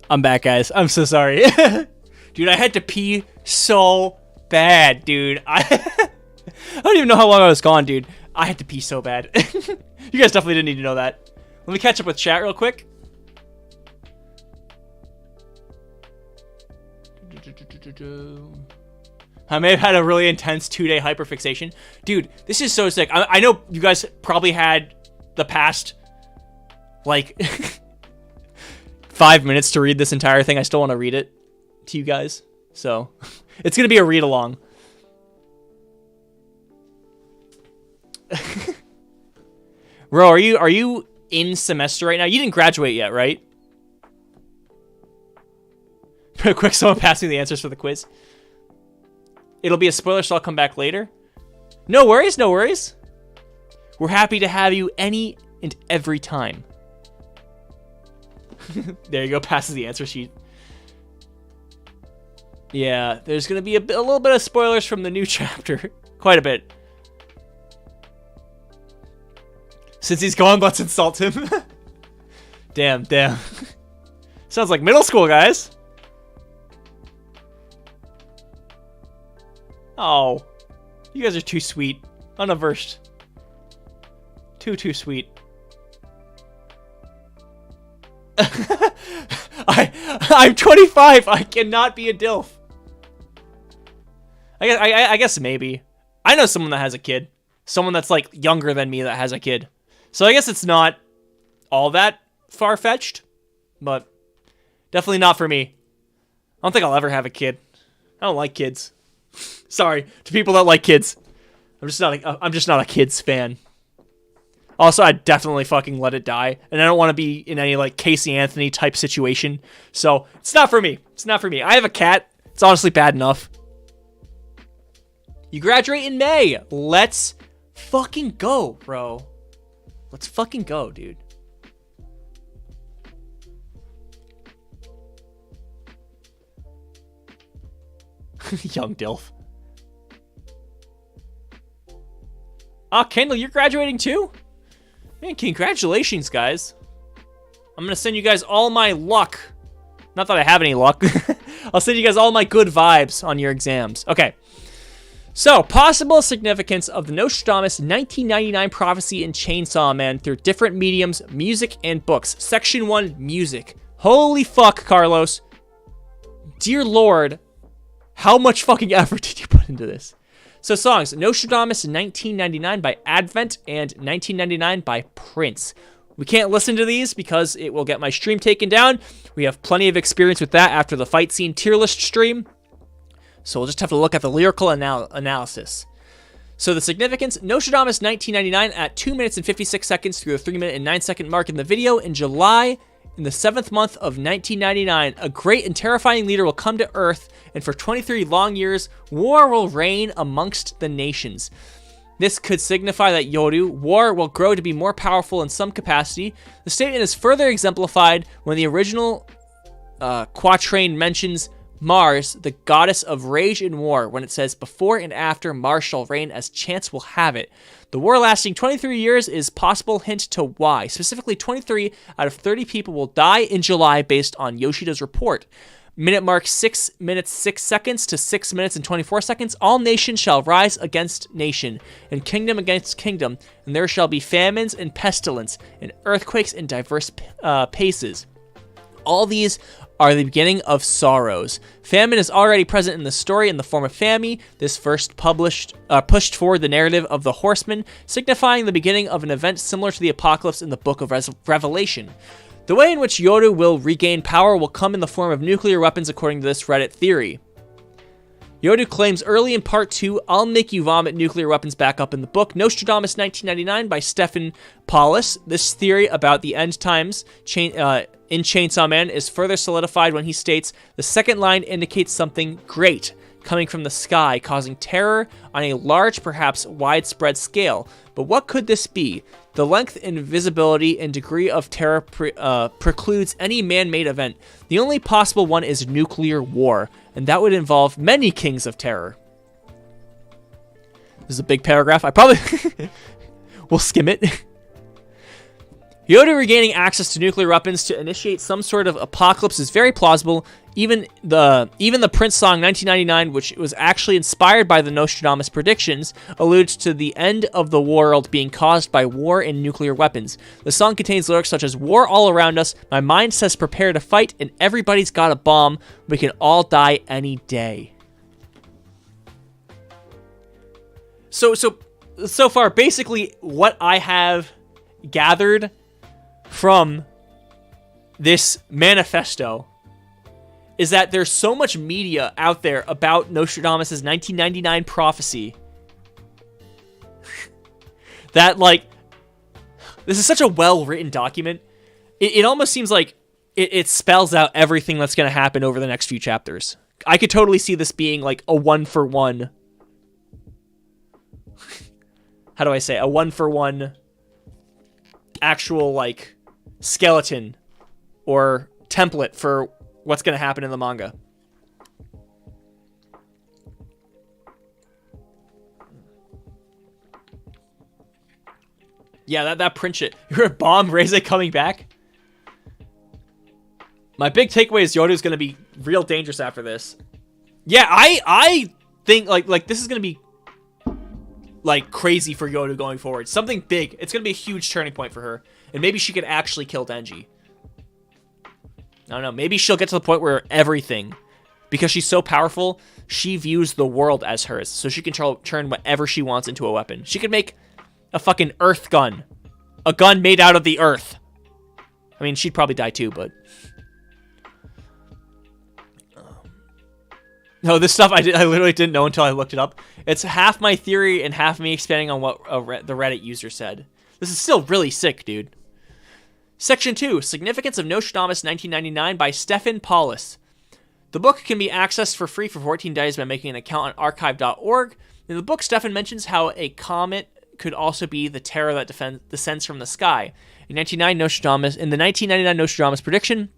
I'm back, guys. I'm so sorry. Dude, I had to pee so bad, dude. I don't even know how long I was gone, dude. I had to pee so bad. You guys definitely didn't need to know that. Let me catch up with chat real quick. I may have had a really intense 2-day hyperfixation. Dude, this is so sick. I know you guys probably had the past, like, 5 minutes to read this entire thing. I still want to read it to you guys. So, it's going to be a read-along. Bro, are you in semester right now? You didn't graduate yet, right? Real quick, someone pass me the answers for the quiz. It'll be a spoiler, so I'll come back later. No worries, no worries. We're happy to have you any and every time. There you go, passes the answer sheet. Yeah, there's going to be a little bit of spoilers from the new chapter. Quite a bit. Since he's gone, let's insult him. Damn. Sounds like middle school, guys. Oh, you guys are too sweet. Unaversed. Too sweet. I'm 25. I cannot be a DILF. I guess maybe. I know someone that has a kid. Someone that's like younger than me that has a kid. So I guess it's not all that far-fetched, but definitely not for me. I don't think I'll ever have a kid. I don't like kids. Sorry to people that like kids. I'm just not a kids fan. Also, I'd definitely fucking let it die, and I don't want to be in any like Casey Anthony type situation. So it's not for me. It's not for me. I have a cat. It's honestly bad enough. You graduate in May. Let's fucking go, bro. Let's fucking go, dude. Young DILF. Kendall, you're graduating too? Man, congratulations, guys. I'm going to send you guys all my luck. Not that I have any luck. I'll send you guys all my good vibes on your exams. Okay. So, possible significance of the Nostradamus 1999 prophecy in Chainsaw Man through different mediums, music, and books. Section 1, music. Holy fuck, Carlos. Dear Lord, how much fucking effort did you put into this? So songs, Nostradamus 1999 by Advent and 1999 by Prince. We can't listen to these because it will get my stream taken down. We have plenty of experience with that after the fight scene tier list stream. So we'll just have to look at the lyrical analysis. So the significance, Nostradamus 1999 at 2 minutes and 56 seconds through the 3 minute and 9 second mark in the video. In July, in the 7th month of 1999, a great and terrifying leader will come to Earth, and for 23 long years, war will reign amongst the nations. This could signify that Yoru, war will grow to be more powerful in some capacity. The statement is further exemplified when the original quatrain mentions Mars, the goddess of rage and war, when it says, before and after Mars shall reign as chance will have it. The war lasting 23 years is possible hint to why. Specifically, 23 out of 30 people will die in July based on Yoshida's report. Minute mark 6 minutes 6 seconds to 6 minutes and 24 seconds. All nations shall rise against nation, and kingdom against kingdom, and there shall be famines and pestilence, and earthquakes in diverse paces. All these are the beginning of sorrows. Famine is already present in the story in the form of Fami. This first pushed forward the narrative of the horseman, signifying the beginning of an event similar to the apocalypse in the book of Revelation. The way in which Yoru will regain power will come in the form of nuclear weapons according to this Reddit theory. Yoru claims early in part 2, I'll make you vomit nuclear weapons back up in the book Nostradamus 1999 by Stephen Paulus. This theory about the end times in Chainsaw Man is further solidified when he states, the second line indicates something great coming from the sky, causing terror on a large, perhaps widespread scale. But what could this be? The length and visibility and degree of terror precludes any man-made event. The only possible one is nuclear war, and that would involve many kings of terror. This is a big paragraph. I probably... we'll skim it. Yoda regaining access to nuclear weapons to initiate some sort of apocalypse is very plausible. Even the Prince song 1999, which was actually inspired by the Nostradamus predictions, alludes to the end of the world being caused by war and nuclear weapons. The song contains lyrics such as, "War all around us, my mind says prepare to fight, and everybody's got a bomb, we can all die any day." So far, basically, what I have gathered from this manifesto is that there's so much media out there about Nostradamus' 1999 prophecy that, like, this is such a well-written document. It almost seems like it spells out everything that's going to happen over the next few chapters. I could totally see this being, like, a one-for-one... How do I say? A one-for-one actual, like, skeleton or template for what's going to happen in the manga. Yeah, that print shit. You're a bomb, Reze coming back? My big takeaway is Yoda's going to be real dangerous after this. Yeah, I think, like this is going to be, like, crazy for Yoda going forward. Something big. It's going to be a huge turning point for her. And maybe she could actually kill Denji. I don't know. Maybe she'll get to the point where everything, because she's so powerful, she views the world as hers. So she can turn whatever she wants into a weapon. She could make a fucking earth gun. A gun made out of the earth. I mean, she'd probably die too, but... No, this stuff I literally didn't know until I looked it up. It's half my theory and half me expanding on what the Reddit user said. This is still really sick, dude. Section 2, Significance of Nostradamus 1999 by Stefan Paulus. The book can be accessed for free for 14 days by making an account on archive.org. In the book, Stefan mentions how a comet could also be the terror that descends from the sky. In the 1999 Nostradamus prediction,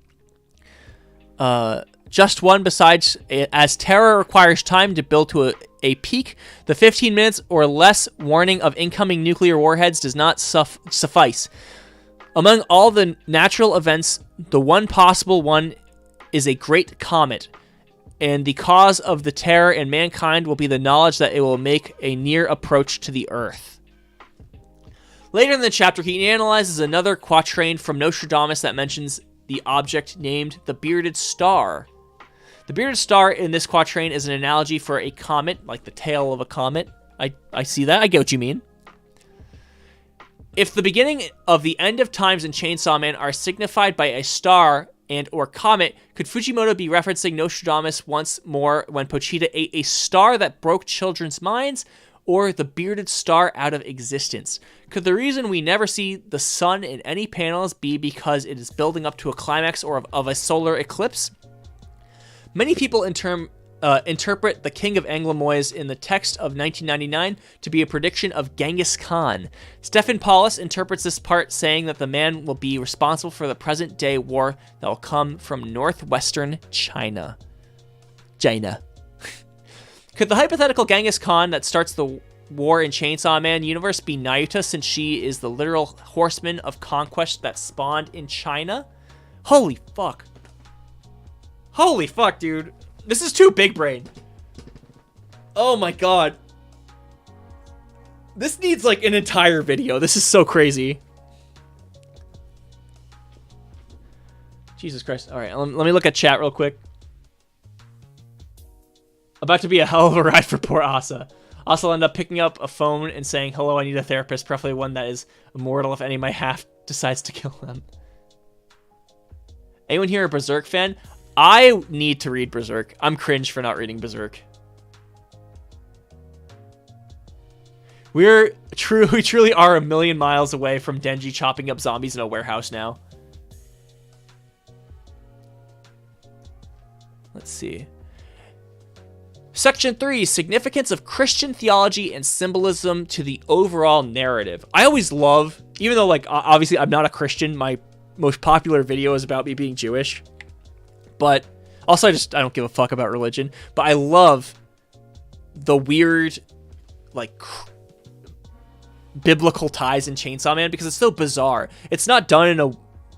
just one besides, as terror requires time to build to a peak, the 15 minutes or less warning of incoming nuclear warheads does not suffice. Among all the natural events, the one possible one is a great comet, and the cause of the terror in mankind will be the knowledge that it will make a near approach to the Earth. Later in the chapter, he analyzes another quatrain from Nostradamus that mentions the object named the Bearded Star. The Bearded Star in this quatrain is an analogy for a comet, like the tail of a comet. I see that. I get what you mean. If the beginning of the end of times in Chainsaw Man are signified by a star and or comet, could Fujimoto be referencing Nostradamus once more when Pochita ate a star that broke children's minds, or the bearded star out of existence? Could the reason we never see the sun in any panels be because it is building up to a climax or of a solar eclipse? Many people interpret the King of Anglomois in the text of 1999 to be a prediction of Genghis Khan. Stefan Paulus interprets this part saying that the man will be responsible for the present-day war that will come from northwestern China. Could the hypothetical Genghis Khan that starts the war in Chainsaw Man universe be Naruto, since she is the literal horseman of conquest that spawned in China? Holy fuck. Holy fuck, dude. This is too big brain. Oh my god. This needs, like, an entire video. This is so crazy. Jesus Christ. Alright, let me look at chat real quick. About to be a hell of a ride for poor Asa. Asa will end up picking up a phone and saying, "Hello, I need a therapist, preferably one that is immortal if any of my half decides to kill them." Anyone here a Berserk fan? I need to read Berserk. I'm cringe for not reading Berserk. We truly are a million miles away from Denji chopping up zombies in a warehouse now. Let's see. Section 3, Significance of Christian Theology and Symbolism to the Overall Narrative. I always love, even though, like, obviously I'm not a Christian, my most popular video is about me being Jewish. But also I don't give a fuck about religion. But I love the weird, like, biblical ties in Chainsaw Man because it's so bizarre. It's not done in a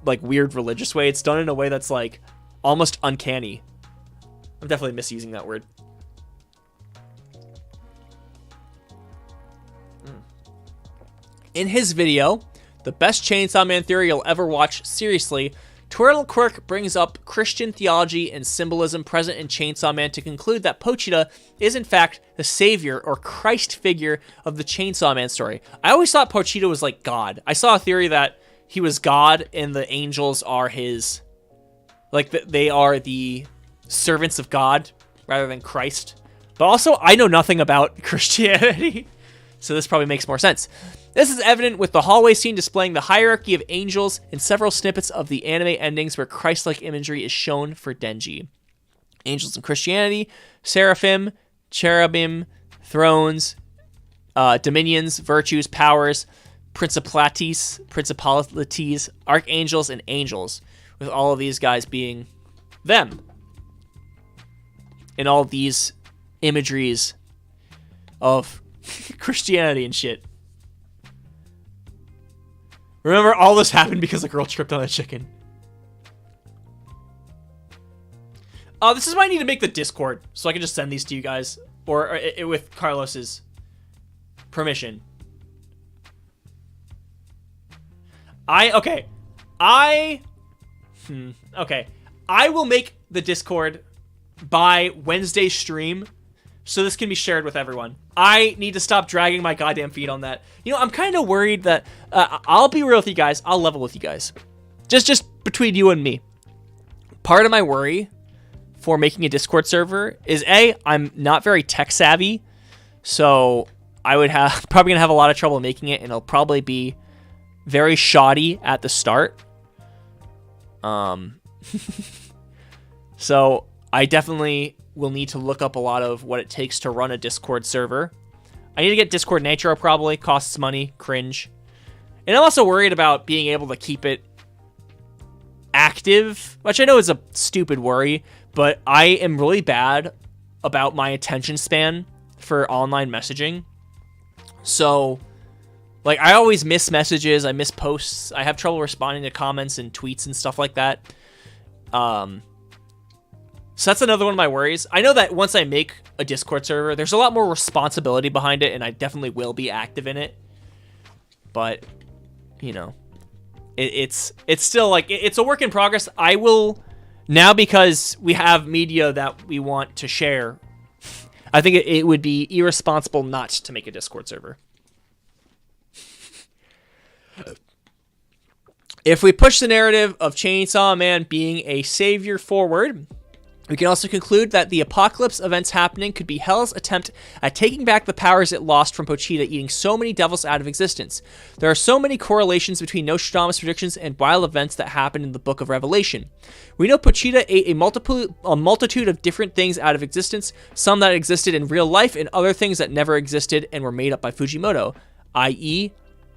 like weird religious way. It's done in a way that's like almost uncanny. I'm definitely misusing that word. In his video, The Best Chainsaw Man Theory You'll Ever Watch Seriously, Twirl Quirk brings up Christian theology and symbolism present in Chainsaw Man to conclude that Pochita is in fact the savior or Christ figure of the Chainsaw Man story. I always thought Pochita was like God. I saw a theory that he was God and the angels are his, like they are the servants of God rather than Christ. But also, I know nothing about Christianity, so this probably makes more sense. This is evident with the hallway scene displaying the hierarchy of angels and several snippets of the anime endings where Christ-like imagery is shown for Denji. Angels in Christianity, seraphim, cherubim, thrones, dominions, virtues, powers, principalities, archangels, and angels, with all of these guys being them. And all these imageries of Christianity and shit. Remember, all this happened because a girl tripped on a chicken. This is why I need to make the Discord, so I can just send these to you guys, or with Carlos's permission. Okay. I will make the Discord by Wednesday's stream, so this can be shared with everyone. I need to stop dragging my goddamn feet on that. You know, I'm kind of worried that... I'll be real with you guys. I'll level with you guys. Just between you and me. Part of my worry for making a Discord server is, A, I'm not very tech savvy, so I would have probably going to have a lot of trouble making it, and it'll probably be very shoddy at the start. So I definitely will need to look up a lot of what it takes to run a Discord server. I need to get Discord Nitro, probably. Costs money. Cringe. And I'm also worried about being able to keep it active, which I know is a stupid worry, but I am really bad about my attention span for online messaging. So, like, I always miss messages. I miss posts. I have trouble responding to comments and tweets and stuff like that. So that's another one of my worries. I know that once I make a Discord server, there's a lot more responsibility behind it, and I definitely will be active in it. But, you know, it's still, like, it's a work in progress. I will, now because we have media that we want to share, I think it would be irresponsible not to make a Discord server. If we push the narrative of Chainsaw Man being a savior forward, we can also conclude that the apocalypse events happening could be Hell's attempt at taking back the powers it lost from Pochita eating so many devils out of existence. There are so many correlations between Nostradamus predictions and wild events that happened in the Book of Revelation. We know Pochita ate a multitude of different things out of existence, some that existed in real life and other things that never existed and were made up by Fujimoto, i.e.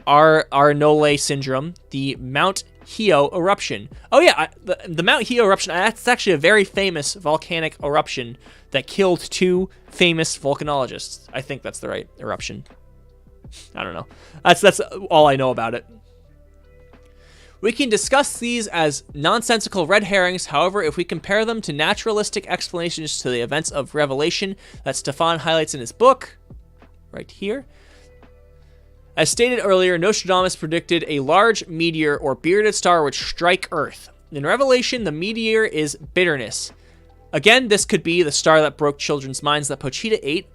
Arnole syndrome, the Mount Hio eruption. Oh yeah, the Mount Hio eruption, that's actually a very famous volcanic eruption that killed 2 famous volcanologists. I think that's the right eruption. I don't know. That's all I know about it. We can discuss these as nonsensical red herrings, however, if we compare them to naturalistic explanations to the events of Revelation that Stefan highlights in his book, right here. As stated earlier, Nostradamus predicted a large meteor or bearded star would strike Earth. In Revelation, the meteor is bitterness. Again, this could be the star that broke children's minds that Pochita ate.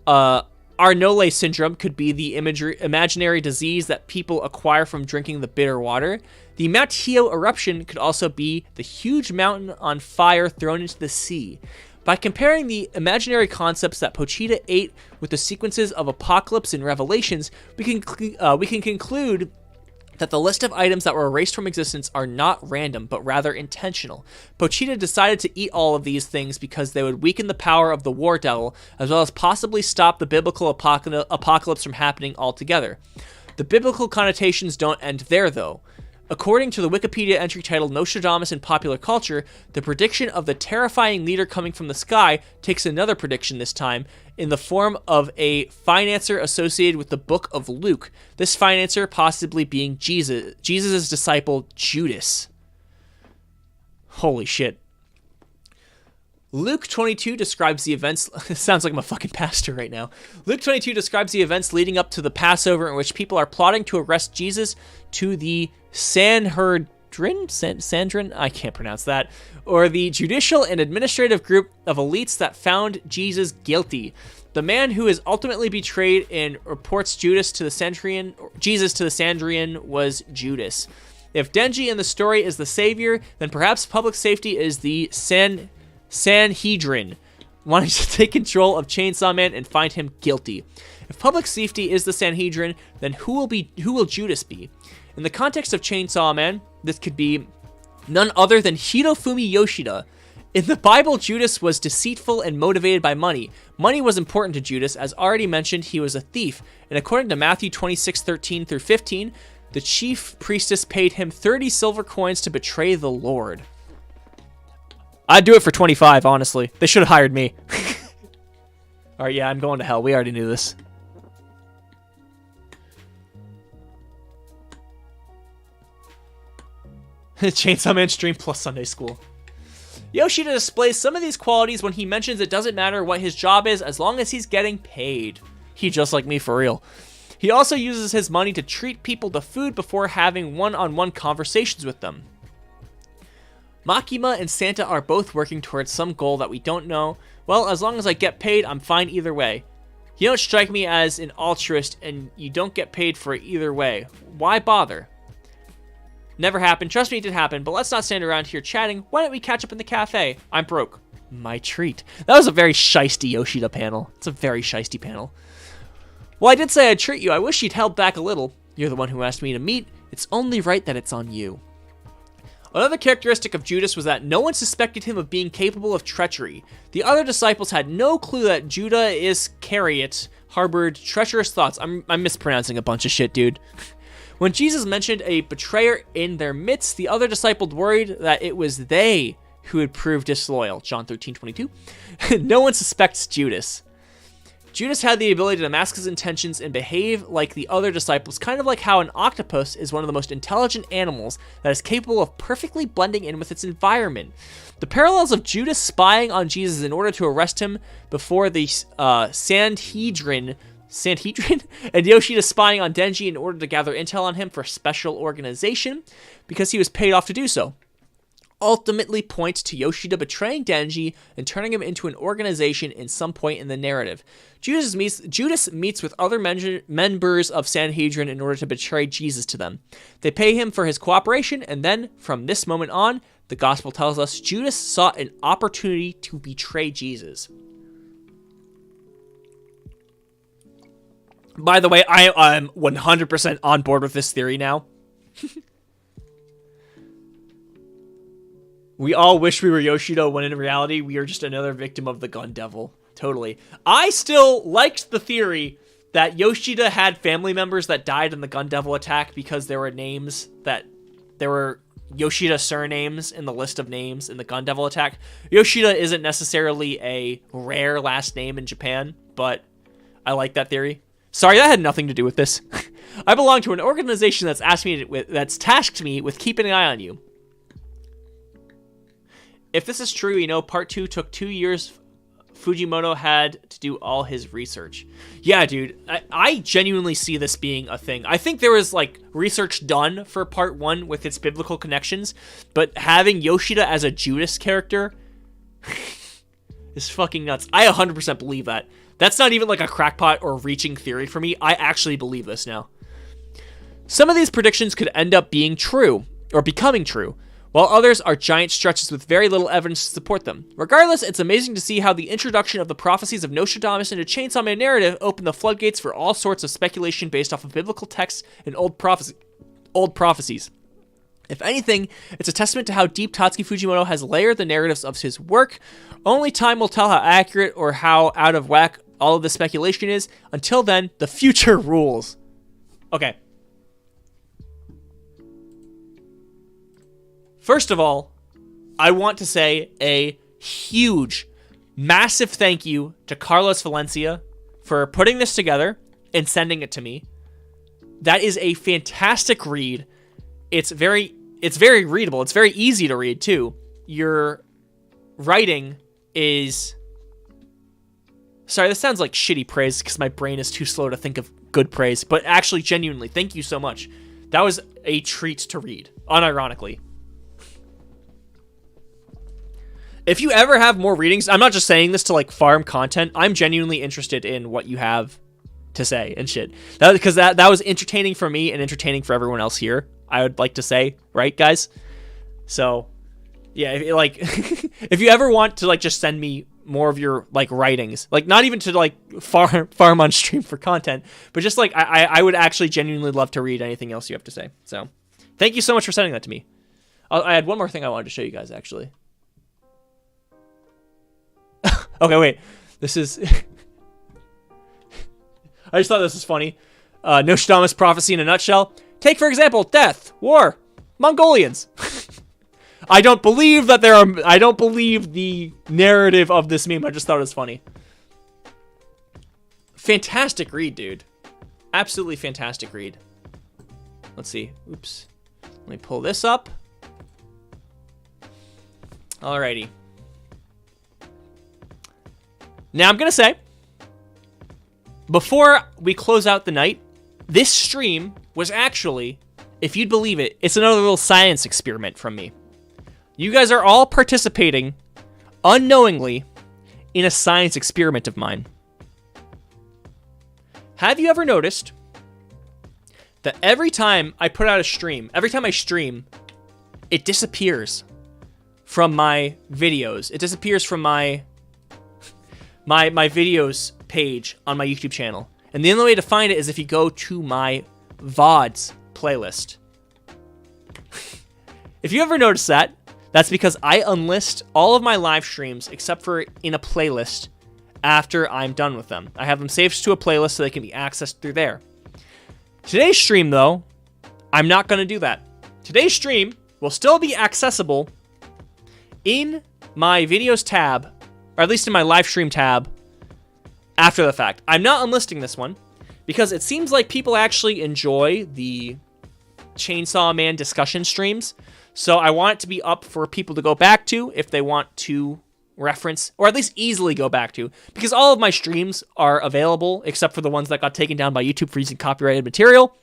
Arnole syndrome could be the imaginary disease that people acquire from drinking the bitter water. The Mount Hio eruption could also be the huge mountain on fire thrown into the sea. By comparing the imaginary concepts that Pochita ate with the sequences of Apocalypse and Revelations, we can conclude that the list of items that were erased from existence are not random, but rather intentional. Pochita decided to eat all of these things because they would weaken the power of the War Devil, as well as possibly stop the biblical apocalypse from happening altogether. The biblical connotations don't end there, though. According to the Wikipedia entry titled Nostradamus in Popular Culture, the prediction of the terrifying leader coming from the sky takes another prediction this time in the form of a financier associated with the Book of Luke. This financier possibly being Jesus' disciple Judas. Holy shit. Luke 22 describes the events. It sounds like I'm a fucking pastor right now. Luke 22 describes the events leading up to the Passover in which people are plotting to arrest Jesus to the Sanhedrin? I can't pronounce that. Or the judicial and administrative group of elites that found Jesus guilty. The man who is ultimately betrayed and reports Jesus to the Sanhedrin was Judas. If Denji in the story is the savior, then perhaps public safety is the Sanhedrin, wanting to take control of Chainsaw Man and find him guilty. If public safety is the Sanhedrin, then who will Judas be? In the context of Chainsaw Man, this could be none other than Hirofumi Yoshida. In the Bible, Judas was deceitful and motivated by money. Money was important to Judas. As already mentioned, he was a thief. And according to Matthew 26:13 through 15, the chief priestess paid him 30 silver coins to betray the Lord. I'd do it for 25, honestly. They should have hired me. Alright, yeah, I'm going to hell. We already knew this. Chainsaw Man stream plus Sunday school. Yoshida displays some of these qualities when he mentions it doesn't matter what his job is as long as he's getting paid. He just like me for real. He also uses his money to treat people to food before having one-on-one conversations with them. Makima and Santa are both working towards some goal that we don't know. Well, as long as I get paid, I'm fine either way. You don't strike me as an altruist, and you don't get paid for it either way. Why bother? Never happened. Trust me, it did happen, but let's not stand around here chatting. Why don't we catch up in the cafe? I'm broke. My treat. That was a very shisty Yoshida panel. It's a very shisty panel. Well, I did say I'd treat you. I wish you'd held back a little. You're the one who asked me to meet. It's only right that it's on you. Another characteristic of Judas was that no one suspected him of being capable of treachery. The other disciples had no clue that Judas Iscariot harbored treacherous thoughts. I'm mispronouncing a bunch of shit, dude. When Jesus mentioned a betrayer in their midst, the other disciples worried that it was they who had proved disloyal. John 13:22. No one suspects Judas. Judas had the ability to mask his intentions and behave like the other disciples, kind of like how an octopus is one of the most intelligent animals that is capable of perfectly blending in with its environment. The parallels of Judas spying on Jesus in order to arrest him before the Sanhedrin and Yoshida spying on Denji in order to gather intel on him for special organization because he was paid off to do so, ultimately point to Yoshida betraying Denji and turning him into an organization in some point in the narrative. Judas meets with other members of Sanhedrin in order to betray Jesus to them. They pay him for his cooperation, and then, from this moment on, the gospel tells us Judas sought an opportunity to betray Jesus. By the way, I'm 100% on board with this theory now. We all wish we were Yoshida when in reality we are just another victim of the gun devil. Totally. I still liked the theory that Yoshida had family members that died in the gun devil attack because there were Yoshida surnames in the list of names in the gun devil attack. Yoshida isn't necessarily a rare last name in Japan, but I like that theory. Sorry, that had nothing to do with this. I belong to an organization that's tasked me with keeping an eye on you. If this is true, you know, part 2 took 2 years. Fujimoto had to do all his research. Yeah, dude, I genuinely see this being a thing. I think there was, like, research done for part 1 with its biblical connections, but having Yoshida as a Judas character is fucking nuts. I 100% believe that. That's not even, like, a crackpot or reaching theory for me. I actually believe this now. Some of these predictions could end up being true, or becoming true, while others are giant stretches with very little evidence to support them. Regardless, it's amazing to see how the introduction of the prophecies of Nostradamus into Chainsaw Man narrative opened the floodgates for all sorts of speculation based off of biblical texts and old prophecies. If anything, it's a testament to how deep Tatsuki Fujimoto has layered the narratives of his work. Only time will tell how accurate or how out of whack all of the speculation is. Until then, the future rules. Okay. First of all, I want to say a huge, massive thank you to Carlos Valencia for putting this together and sending it to me. That is a fantastic read. It's very readable. It's very easy to read too. Your writing is... Sorry, this sounds like shitty praise because my brain is too slow to think of good praise, but actually, genuinely, thank you so much. That was a treat to read, unironically. If you ever have more readings, I'm not just saying this to like farm content. I'm genuinely interested in what you have to say and shit. Because that was entertaining for me and entertaining for everyone else here. I would like to say, right, guys? So, yeah, if you ever want to like just send me more of your like writings, like not even to like farm on stream for content, but just like I would actually genuinely love to read anything else you have to say. So, thank you so much for sending that to me. I had one more thing I wanted to show you guys actually. Okay, wait. This is... I just thought this was funny. Nostradamus prophecy in a nutshell. Take, for example, death, war, Mongolians. I don't believe that there are... I don't believe the narrative of this meme. I just thought it was funny. Fantastic read, dude. Absolutely fantastic read. Let's see. Oops. Let me pull this up. Alrighty. Now, I'm going to say, before we close out the night, this stream was actually, if you'd believe it, it's another little science experiment from me. You guys are all participating, unknowingly, in a science experiment of mine. Have you ever noticed that every time I put out a stream, every time I stream, it disappears from my videos. It disappears from my videos page on my YouTube channel. And the only way to find it is if you go to my VODs playlist. If you ever notice that, that's because I unlist all of my live streams except for in a playlist after I'm done with them. I have them saved to a playlist so they can be accessed through there. Today's stream, though, I'm not going to do that. Today's stream will still be accessible in my videos tab, or at least in my live stream tab, after the fact. I'm not unlisting this one because it seems like people actually enjoy the Chainsaw Man discussion streams. So I want it to be up for people to go back to if they want to reference, or at least easily go back to, because all of my streams are available except for the ones that got taken down by YouTube for using copyrighted material.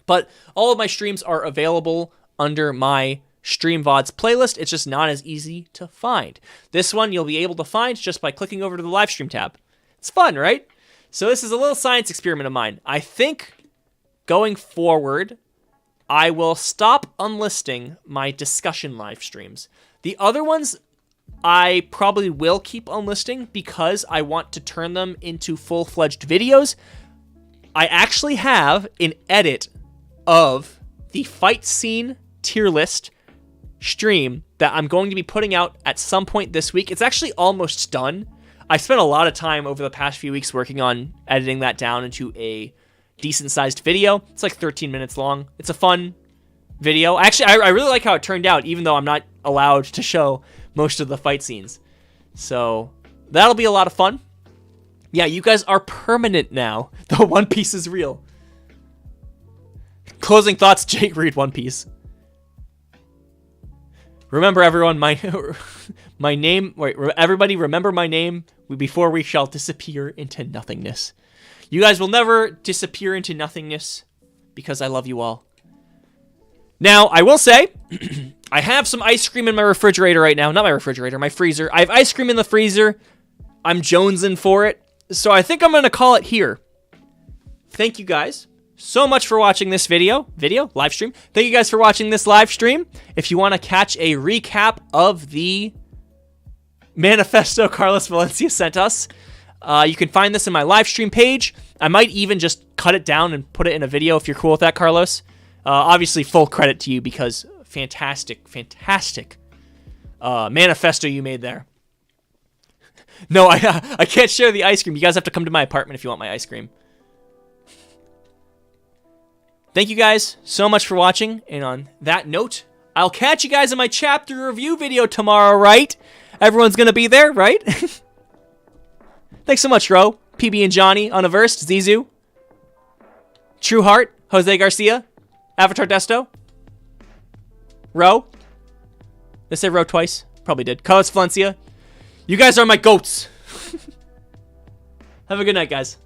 But all of my streams are available under my Stream VODs playlist. It's just not as easy to find. This one you'll be able to find just by clicking over to the live stream tab. It's fun, right? So this is a little science experiment of mine. I think going forward, I will stop unlisting my discussion live streams. The other ones I probably will keep unlisting because I want to turn them into full-fledged videos. I actually have an edit of the fight scene tier list stream that I'm going to be putting out at some point this week. It's actually almost done. I spent a lot of time over the past few weeks working on editing that down into a decent-sized video. It's like 13 minutes long. It's a fun video. Actually, I really like how it turned out, even though I'm not allowed to show most of the fight scenes. So that'll be a lot of fun. Yeah, you guys are permanent now. The One Piece is real. Closing thoughts, Jake, read One Piece. Remember, everyone, my name... Wait, everybody, remember my name before we shall disappear into nothingness. You guys will never disappear into nothingness because I love you all. Now, I will say, I have some ice cream in my refrigerator right now. Not my refrigerator, my freezer. I have ice cream in the freezer. I'm jonesing for it. So I think I'm going to call it here. Thank you guys so much for watching this live stream. Thank you guys for watching this live stream. If you want to catch a recap of the manifesto Carlos Valencia sent us, you can find this in my live stream page. I might even just cut it down and put it in a video if you're cool with that, Carlos. Obviously, full credit to you because fantastic manifesto you made there. No, I can't share the ice cream. You guys have to come to my apartment if you want my ice cream. Thank you guys so much for watching. And on that note, I'll catch you guys in my chapter review video tomorrow, right? Everyone's gonna be there, right? Thanks so much, Ro. PB and Johnny, Universed, Zizu, True Heart, Jose Garcia, Avatar Desto, Ro. Did I say Ro twice? Probably did. Carlos Valencia. You guys are my goats. Have a good night, guys.